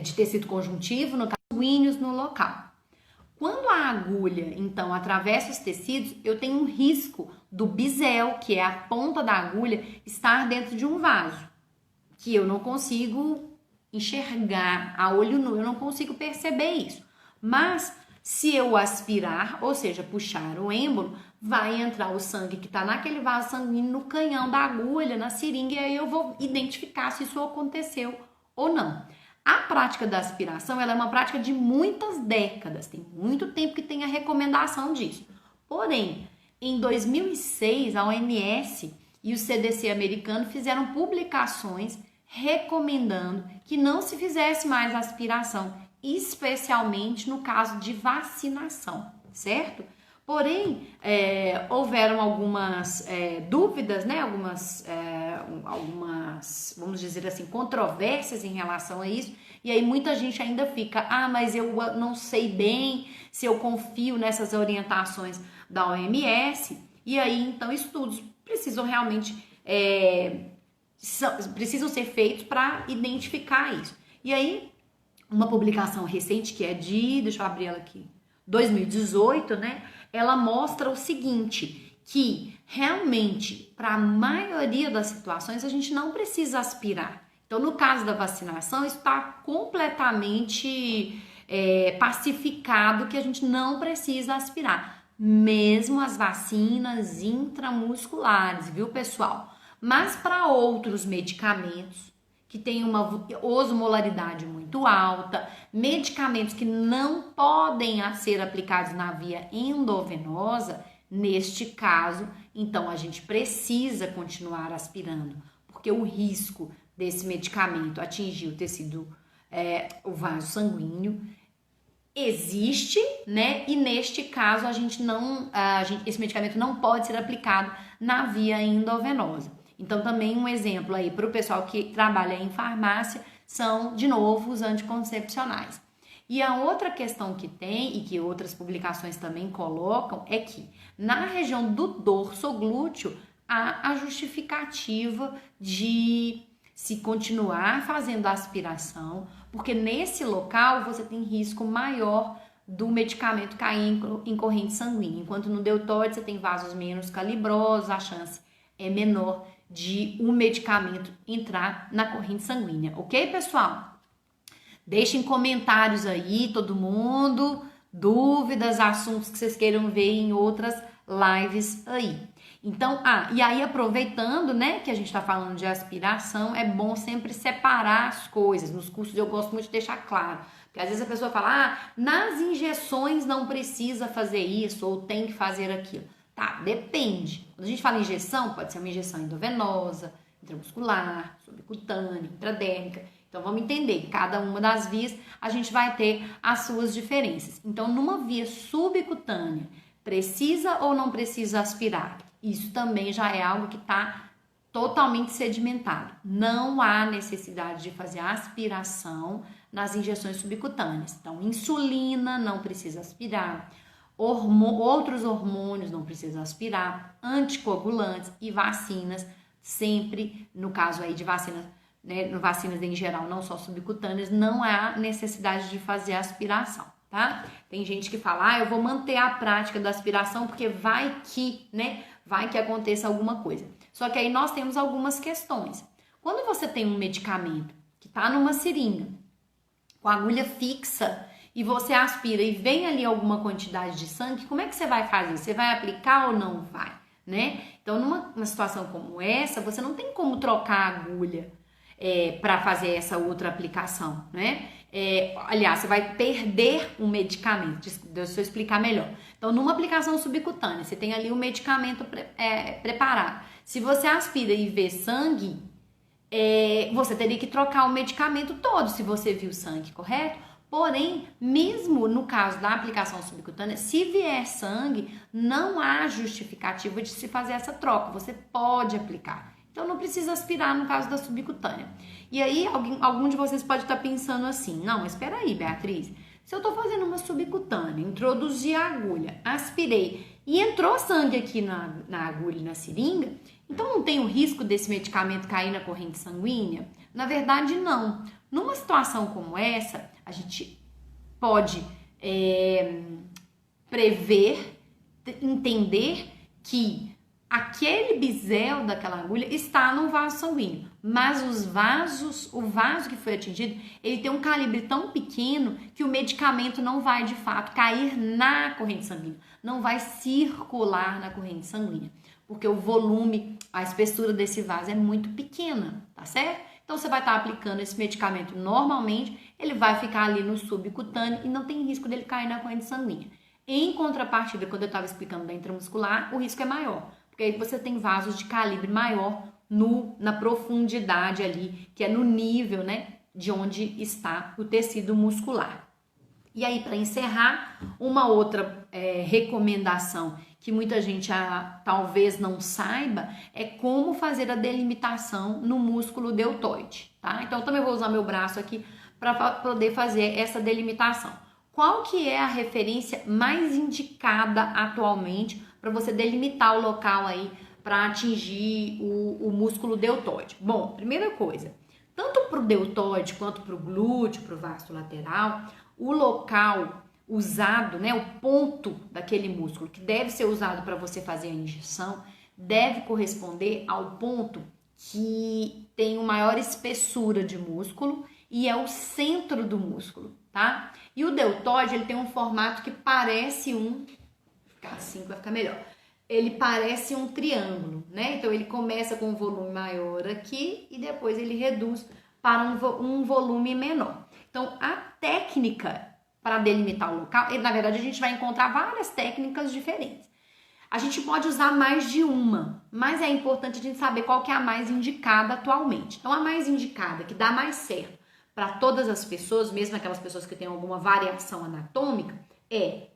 de tecido conjuntivo, no caso, sanguíneos no local. Quando a agulha, então, atravessa os tecidos, eu tenho um risco do bisel, que é a ponta da agulha, estar dentro de um vaso, que eu não consigo enxergar a olho nu, eu não consigo perceber isso. Mas, se eu aspirar, ou seja, puxar o êmbolo, vai entrar o sangue que está naquele vaso sanguíneo no canhão da agulha, na seringa, e aí eu vou identificar se isso aconteceu ou não. A prática da aspiração, ela é uma prática de muitas décadas, tem muito tempo que tem a recomendação disso. Porém, em 2006, a OMS e o CDC americano fizeram publicações recomendando que não se fizesse mais aspiração, especialmente no caso de vacinação, certo? Porém, houveram algumas dúvidas, né? Algumas, vamos dizer assim, controvérsias em relação a isso. E aí muita gente ainda fica, mas eu não sei bem se eu confio nessas orientações da OMS. E aí, então, estudos precisam realmente precisam ser feitos para identificar isso. E aí, uma publicação recente que é deixa eu abrir ela aqui, 2018, né? Ela mostra o seguinte, que realmente, para a maioria das situações, a gente não precisa aspirar. Então, no caso da vacinação, está completamente pacificado que a gente não precisa aspirar. Mesmo as vacinas intramusculares, viu, pessoal? Mas para outros medicamentos que têm uma osmolaridade muito alta, medicamentos que não podem ser aplicados na via endovenosa, neste caso, então a gente precisa continuar aspirando, porque o risco desse medicamento atingir o tecido, o vaso sanguíneo, existe, né? E neste caso esse medicamento não pode ser aplicado na via endovenosa. Então também um exemplo aí para o pessoal que trabalha em farmácia são, de novo, os anticoncepcionais. E a outra questão que tem e que outras publicações também colocam é que na região do dorso glúteo há a justificativa de se continuar fazendo a aspiração, porque nesse local você tem risco maior do medicamento cair em corrente sanguínea, enquanto no deltóide você tem vasos menos calibrosos, a chance é menor de um medicamento entrar na corrente sanguínea, ok, pessoal? Deixem comentários aí, todo mundo, dúvidas, assuntos que vocês queiram ver em outras lives aí. Então, e aí aproveitando, né, que a gente tá falando de aspiração, é bom sempre separar as coisas. Nos cursos eu gosto muito de deixar claro, porque às vezes a pessoa fala, nas injeções não precisa fazer isso ou tem que fazer aquilo. Tá, depende. Quando a gente fala injeção, pode ser uma injeção endovenosa, intramuscular, subcutânea, intradérmica. Então, vamos entender que cada uma das vias a gente vai ter as suas diferenças. Então, numa via subcutânea, precisa ou não precisa aspirar? Isso também já é algo que está totalmente sedimentado. Não há necessidade de fazer aspiração nas injeções subcutâneas. Então, insulina não precisa aspirar, outros hormônios não precisa aspirar, anticoagulantes e vacinas, sempre, no caso aí de vacinas, né, vacinas em geral, não só subcutâneas, não há necessidade de fazer aspiração, tá? Tem gente que fala, eu vou manter a prática da aspiração porque vai que aconteça alguma coisa. Só que aí nós temos algumas questões. Quando você tem um medicamento que tá numa seringa, com agulha fixa, e você aspira e vem ali alguma quantidade de sangue, como é que você vai fazer? Você vai aplicar ou não vai, né? Então, numa situação como essa, você não tem como trocar a agulha para fazer essa outra aplicação, né? Aliás, você vai perder um medicamento. Deixa eu explicar melhor. Então, numa aplicação subcutânea, você tem ali o medicamento preparado. Se você aspira e vê sangue, você teria que trocar o medicamento todo se você viu sangue, correto? Porém, mesmo no caso da aplicação subcutânea, se vier sangue, não há justificativa de se fazer essa troca. Você pode aplicar. Então, não precisa aspirar no caso da subcutânea. E aí, algum de vocês pode estar pensando assim, não, mas espera aí, Beatriz, se eu estou fazendo uma subcutânea, introduzi a agulha, aspirei e entrou sangue aqui na agulha e na seringa, então não tem o risco desse medicamento cair na corrente sanguínea? Na verdade, não. Numa situação como essa, a gente pode prever, entender que aquele bisel daquela agulha está no vaso sanguíneo, mas o vaso que foi atingido, ele tem um calibre tão pequeno que o medicamento não vai de fato cair na corrente sanguínea, não vai circular na corrente sanguínea, porque o volume, a espessura desse vaso é muito pequena, tá certo? Então, você vai estar aplicando esse medicamento normalmente, ele vai ficar ali no subcutâneo e não tem risco dele cair na corrente sanguínea. Em contrapartida, quando eu estava explicando da intramuscular, o risco é maior, porque aí você tem vasos de calibre maior na profundidade ali, que é no nível, né, de onde está o tecido muscular. E aí, para encerrar, uma outra recomendação que muita gente talvez não saiba é como fazer a delimitação no músculo deltoide, tá? Então, eu também vou usar meu braço aqui para poder fazer essa delimitação. Qual que é a referência mais indicada atualmente para você delimitar o local aí para atingir o músculo deltoide? Bom, primeira coisa, tanto para o deltoide quanto para o glúteo, para o vasto lateral, o local usado, né, o ponto daquele músculo que deve ser usado para você fazer a injeção, deve corresponder ao ponto que tem uma maior espessura de músculo e é o centro do músculo, tá? E o deltoide, ele tem um formato que parece vou ficar assim que vai ficar melhor. Ele parece um triângulo, né? Então, ele começa com um volume maior aqui e depois ele reduz para um volume menor. Então, a técnica para delimitar o local, na verdade, a gente vai encontrar várias técnicas diferentes. A gente pode usar mais de uma, mas é importante a gente saber qual que é a mais indicada atualmente. Então, a mais indicada, que dá mais certo para todas as pessoas, mesmo aquelas pessoas que têm alguma variação anatômica, é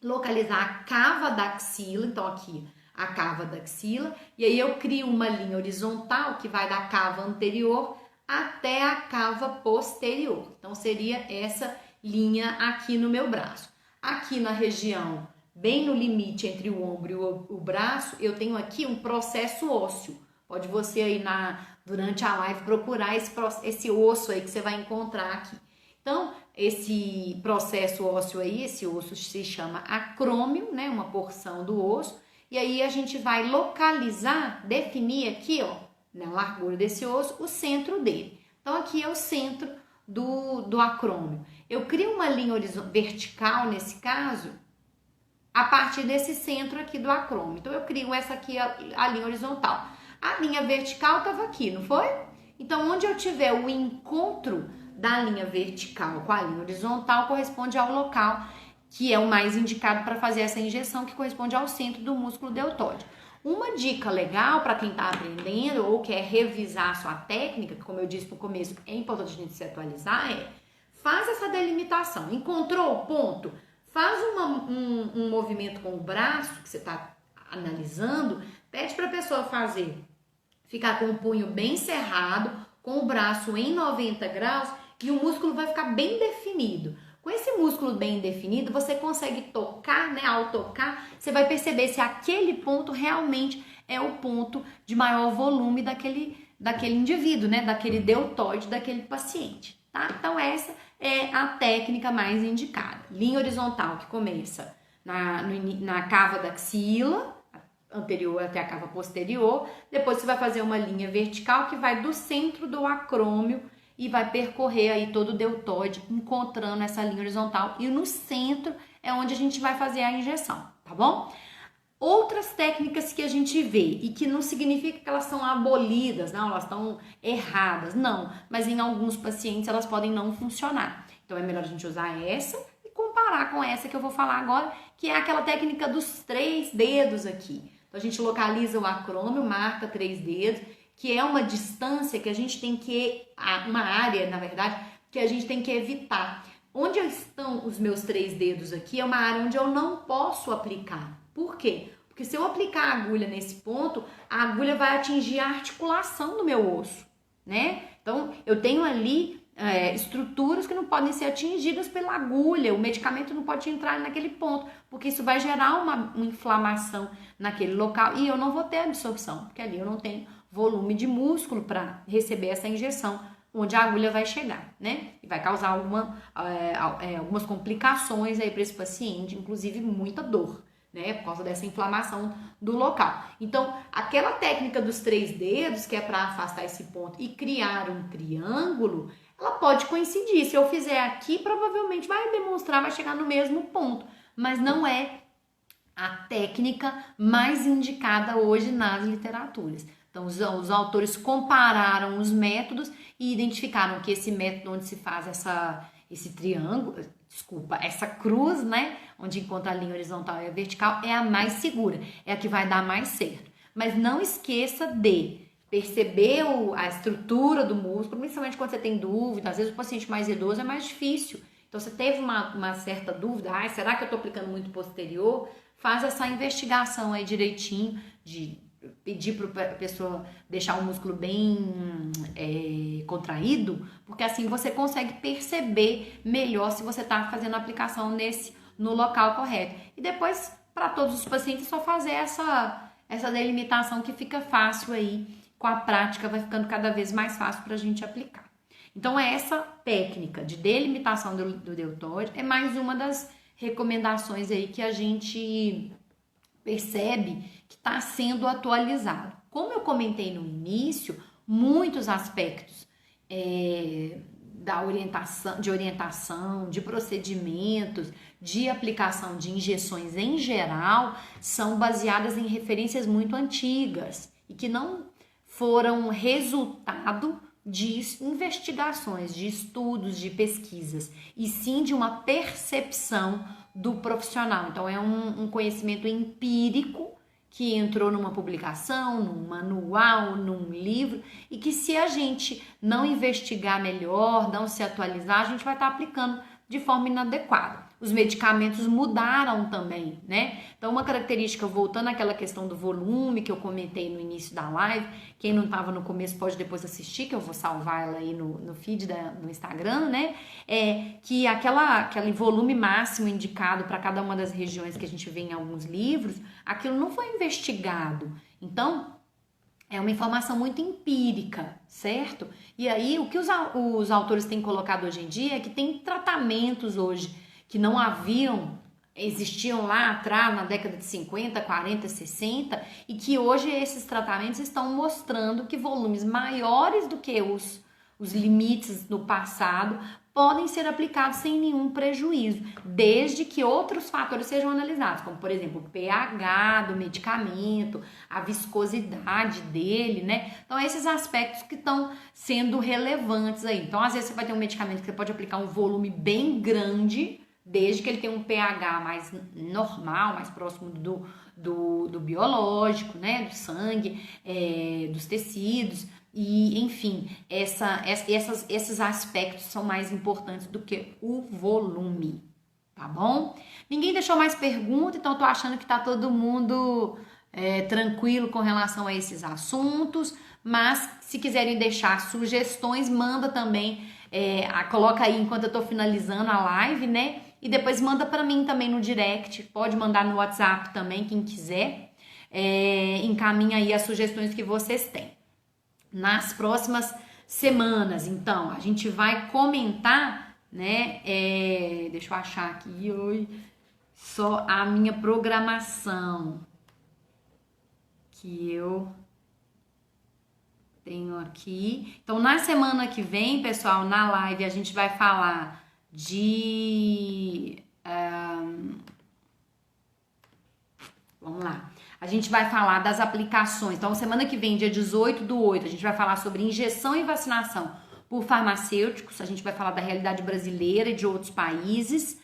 localizar a cava da axila, então aqui a cava da axila, e aí eu crio uma linha horizontal que vai da cava anterior até a cava posterior. Então seria essa linha aqui no meu braço. Aqui na região, bem no limite entre o ombro e o braço, eu tenho aqui um processo ósseo. Pode você aí durante a live procurar esse osso aí que você vai encontrar aqui. Então, esse processo ósseo aí, esse osso se chama acrômio, né? Uma porção do osso. E aí a gente vai localizar, definir aqui, ó, na largura desse osso, o centro dele. Então, aqui é o centro do acrômio. Eu crio uma linha vertical, nesse caso, a partir desse centro aqui do acrômio. Então, eu crio essa aqui, a linha horizontal. A linha vertical estava aqui, não foi? Então, onde eu tiver o encontro da linha vertical com a linha horizontal, corresponde ao local que é o mais indicado para fazer essa injeção, que corresponde ao centro do músculo deltoide. Uma dica legal para quem está aprendendo ou quer revisar a sua técnica, que como eu disse no começo, é importante a gente se atualizar, faz essa delimitação. Encontrou o ponto? Faz um movimento com o braço que você está analisando, pede para a pessoa ficar com o punho bem cerrado, com o braço em 90 graus e o músculo vai ficar bem definido. Com esse músculo bem definido, você consegue tocar, né? Ao tocar, você vai perceber se aquele ponto realmente é o ponto de maior volume daquele indivíduo, né? Daquele deltoide, daquele paciente, tá? Então, essa é a técnica mais indicada. Linha horizontal que começa na cava da axila, anterior até a cava posterior. Depois você vai fazer uma linha vertical que vai do centro do acrômio e vai percorrer aí todo o deltoide, encontrando essa linha horizontal. E no centro é onde a gente vai fazer a injeção, tá bom? Outras técnicas que a gente vê e que não significa que elas são abolidas, não, elas estão erradas, não. Mas em alguns pacientes elas podem não funcionar. Então é melhor a gente usar essa e comparar com essa que eu vou falar agora, que é aquela técnica dos 3 dedos aqui. Então a gente localiza o acrômio, marca 3 dedos, que é uma distância que a gente tem uma área, na verdade, que a gente tem que evitar. Onde estão os meus 3 dedos aqui é uma área onde eu não posso aplicar. Por quê? Porque se eu aplicar a agulha nesse ponto, a agulha vai atingir a articulação do meu osso, né? Então, eu tenho ali estruturas que não podem ser atingidas pela agulha, o medicamento não pode entrar naquele ponto, porque isso vai gerar uma inflamação naquele local e eu não vou ter absorção, porque ali eu não tenho volume de músculo para receber essa injeção, onde a agulha vai chegar, né? E vai causar algumas complicações aí para esse paciente, inclusive muita dor, né? Por causa dessa inflamação do local. Então, aquela técnica dos 3 dedos, que é para afastar esse ponto e criar um triângulo, ela pode coincidir. Se eu fizer aqui, provavelmente vai demonstrar, vai chegar no mesmo ponto, mas não é a técnica mais indicada hoje nas literaturas. Então, os autores compararam os métodos e identificaram que esse método onde se faz esse triângulo, essa cruz, né, onde encontra a linha horizontal e a vertical, é a mais segura, é a que vai dar mais certo. Mas não esqueça de perceber a estrutura do músculo, principalmente quando você tem dúvida, às vezes o paciente mais idoso é mais difícil Então, você teve uma certa dúvida, será que eu estou aplicando muito posterior? Faz essa investigação aí direitinho, de pedir para a pessoa deixar o músculo bem contraído, porque assim você consegue perceber melhor se você está fazendo a aplicação no local correto. E depois, para todos os pacientes, só fazer essa delimitação que fica fácil aí, com a prática vai ficando cada vez mais fácil para a gente aplicar. Então, essa técnica de delimitação do deltóide é mais uma das recomendações aí que a gente percebe que está sendo atualizado. Como eu comentei no início, muitos aspectos de orientação, de procedimentos, de aplicação de injeções em geral, são baseadas em referências muito antigas e que não foram resultado de investigações, de estudos, de pesquisas, e sim de uma percepção do profissional. Então, é um conhecimento empírico que entrou numa publicação, num manual, num livro, e que se a gente não investigar melhor, não se atualizar, a gente vai estar aplicando de forma inadequada. Os medicamentos mudaram também, né? Então, uma característica, voltando àquela questão do volume que eu comentei no início da live, quem não estava no começo pode depois assistir, que eu vou salvar ela aí no feed no Instagram, né? É que aquele volume máximo indicado para cada uma das regiões que a gente vê em alguns livros, aquilo não foi investigado. Então, é uma informação muito empírica, certo? E aí, o que os autores têm colocado hoje em dia é que tem tratamentos hoje que não existiam lá atrás, na década de 50, 40, 60, e que hoje esses tratamentos estão mostrando que volumes maiores do que os limites no passado podem ser aplicados sem nenhum prejuízo, desde que outros fatores sejam analisados, como, por exemplo, o pH do medicamento, a viscosidade dele, né? Então, esses aspectos que estão sendo relevantes aí. Então, às vezes, você vai ter um medicamento que você pode aplicar um volume bem grande, desde que ele tenha um pH mais normal, mais próximo do biológico, né? Do sangue, dos tecidos. E, enfim, esses aspectos são mais importantes do que o volume, tá bom? Ninguém deixou mais pergunta, então eu tô achando que tá todo mundo tranquilo com relação a esses assuntos, mas se quiserem deixar sugestões, manda também, coloca aí enquanto eu tô finalizando a live, né? E depois manda para mim também no direct, pode mandar no WhatsApp também, quem quiser, encaminha aí as sugestões que vocês têm. Nas próximas semanas, então, a gente vai comentar, né? Deixa eu achar aqui, só a minha programação que eu tenho aqui. Então, na semana que vem, pessoal, na live a gente vai falar vamos lá. A gente vai falar das aplicações. Então, semana que vem, dia 18/8, a gente vai falar sobre injeção e vacinação por farmacêuticos. A gente vai falar da realidade brasileira e de outros países.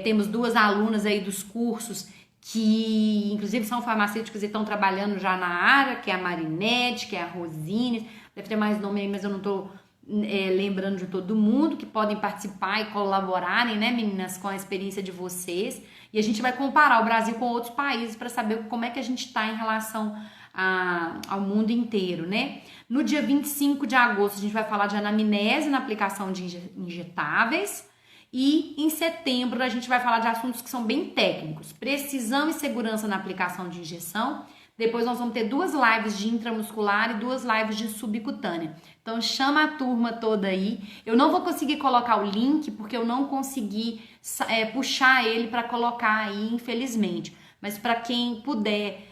Temos duas alunas aí dos cursos que, inclusive, são farmacêuticos e estão trabalhando já na área, que é a Marinette, que é a Rosine. Deve ter mais nome aí, mas eu não estou lembrando de todo mundo, que podem participar e colaborarem, né, meninas, com a experiência de vocês. E a gente vai comparar o Brasil com outros países para saber como é que a gente está em relação ao mundo inteiro, né? No dia 25 de agosto, a gente vai falar de anamnese na aplicação de injetáveis. E em setembro, a gente vai falar de assuntos que são bem técnicos. Precisão e segurança na aplicação de injeção. Depois nós vamos ter 2 lives de intramuscular e 2 lives de subcutânea. Então chama a turma toda aí. Eu não vou conseguir colocar o link porque eu não consegui puxar ele para colocar aí, infelizmente. Mas para quem puder,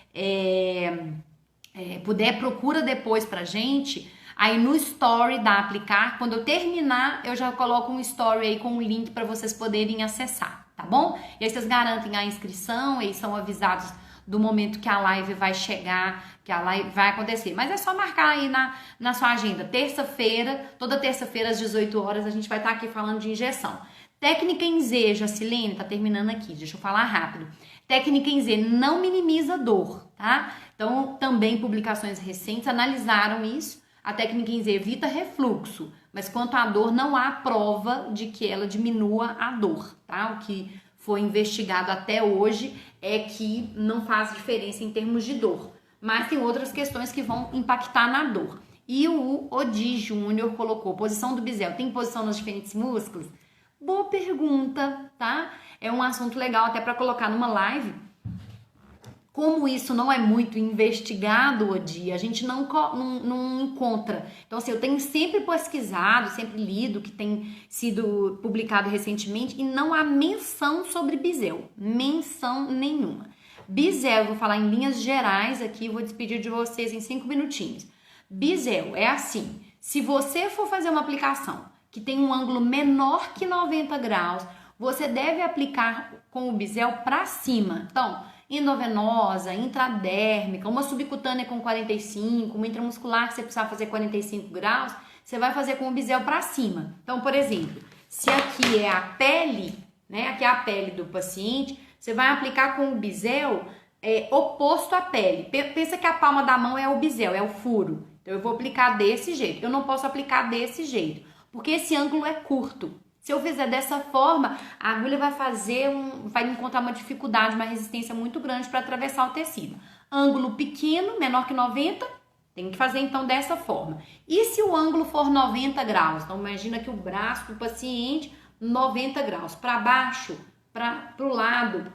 procura depois pra gente. Aí no story da Aplicar, quando eu terminar, eu já coloco um story aí com um link para vocês poderem acessar, tá bom? E aí vocês garantem a inscrição e são avisados do momento que a live vai chegar, que a live vai acontecer. Mas é só marcar aí na sua agenda. Terça-feira, toda terça-feira às 18 horas, a gente vai estar aqui falando de injeção. Técnica em Z, Jacilene, tá terminando aqui, deixa eu falar rápido. Técnica em Z não minimiza dor, tá? Então, também publicações recentes analisaram isso. A técnica INZE evita refluxo, mas quanto à dor, não há prova de que ela diminua a dor, tá? O que foi investigado até hoje é que não faz diferença em termos de dor, mas tem outras questões que vão impactar na dor. E o Odi Júnior colocou, posição do bisel, tem posição nos diferentes músculos? Boa pergunta, tá? É um assunto legal até para colocar numa live. Como isso não é muito investigado, Odi, a gente não encontra. Então, assim, eu tenho sempre pesquisado, sempre lido, que tem sido publicado recentemente, e não há menção sobre bisel. Menção nenhuma. Bisel, eu vou falar em linhas gerais aqui, vou despedir de vocês em 5 minutinhos. Bisel é assim, se você for fazer uma aplicação que tem um ângulo menor que 90 graus, você deve aplicar com o bisel para cima. Então, endovenosa, intradérmica, uma subcutânea com 45, uma intramuscular que você precisar fazer 45 graus, você vai fazer com o bisel para cima. Então, por exemplo, se aqui é a pele, né, aqui é a pele do paciente, você vai aplicar com o bisel oposto à pele. Pensa que a palma da mão é o bisel, é o furo. Então, eu vou aplicar desse jeito. Eu não posso aplicar desse jeito, porque esse ângulo é curto. Se eu fizer dessa forma, a agulha vai encontrar uma dificuldade, uma resistência muito grande para atravessar o tecido. Ângulo pequeno, menor que 90, tem que fazer então dessa forma. E se o ângulo for 90 graus? Então, imagina que o braço do paciente, 90 graus. Para baixo, para o lado,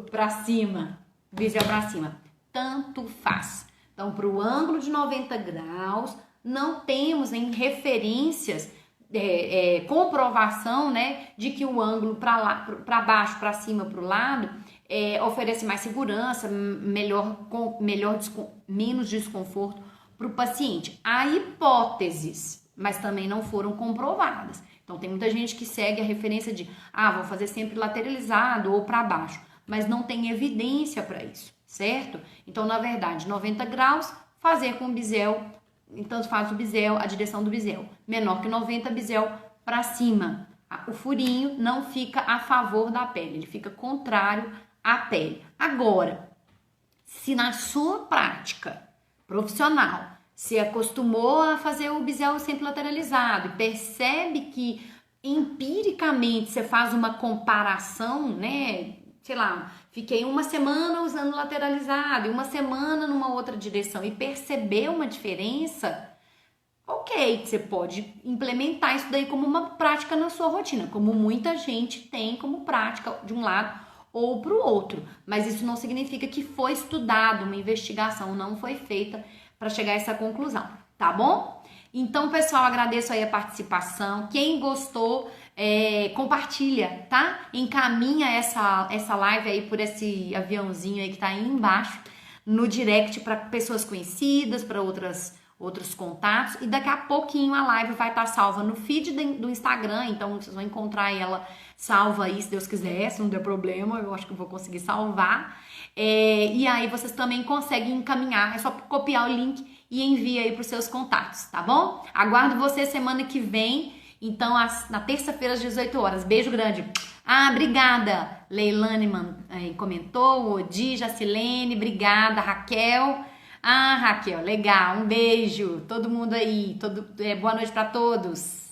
para cima, bisel para cima. Tanto faz. Então, para o ângulo de 90 graus, não temos em referências, comprovação, né, de que o ângulo para baixo, para cima, para o lado, oferece mais segurança, menos desconforto para o paciente. Há hipóteses, mas também não foram comprovadas. Então, tem muita gente que segue a referência de, vou fazer sempre lateralizado ou para baixo, mas não tem evidência para isso, certo? Então, na verdade, 90 graus, fazer com o bisel, então faz o bisel, a direção do bisel, menor que 90, bisel para cima. O furinho não fica a favor da pele, ele fica contrário à pele. Agora, se na sua prática profissional se acostumou a fazer o bisel sempre lateralizado e percebe que empiricamente você faz uma comparação, né? Sei lá, fiquei uma semana usando lateralizado e uma semana numa outra direção e percebeu uma diferença, ok, você pode implementar isso daí como uma prática na sua rotina, como muita gente tem como prática de um lado ou para o outro, mas isso não significa que foi estudado, uma investigação não foi feita para chegar a essa conclusão, tá bom? Então, pessoal, agradeço aí a participação. Quem gostou, compartilha, tá? Encaminha essa live aí por esse aviãozinho aí que tá aí embaixo no direct para pessoas conhecidas, para outros contatos. E daqui a pouquinho a live vai estar salva no feed do Instagram, então vocês vão encontrar ela salva aí, se Deus quiser, se não der problema, eu acho que eu vou conseguir salvar. E aí vocês também conseguem encaminhar, é só copiar o link e envia aí para os seus contatos, tá bom? Aguardo você semana que vem, então na terça-feira às 18 horas. Beijo grande. Obrigada. Leilane comentou, Odi, Jacilene, obrigada. Raquel. Raquel, legal. Um beijo. Todo mundo aí. Boa noite para todos.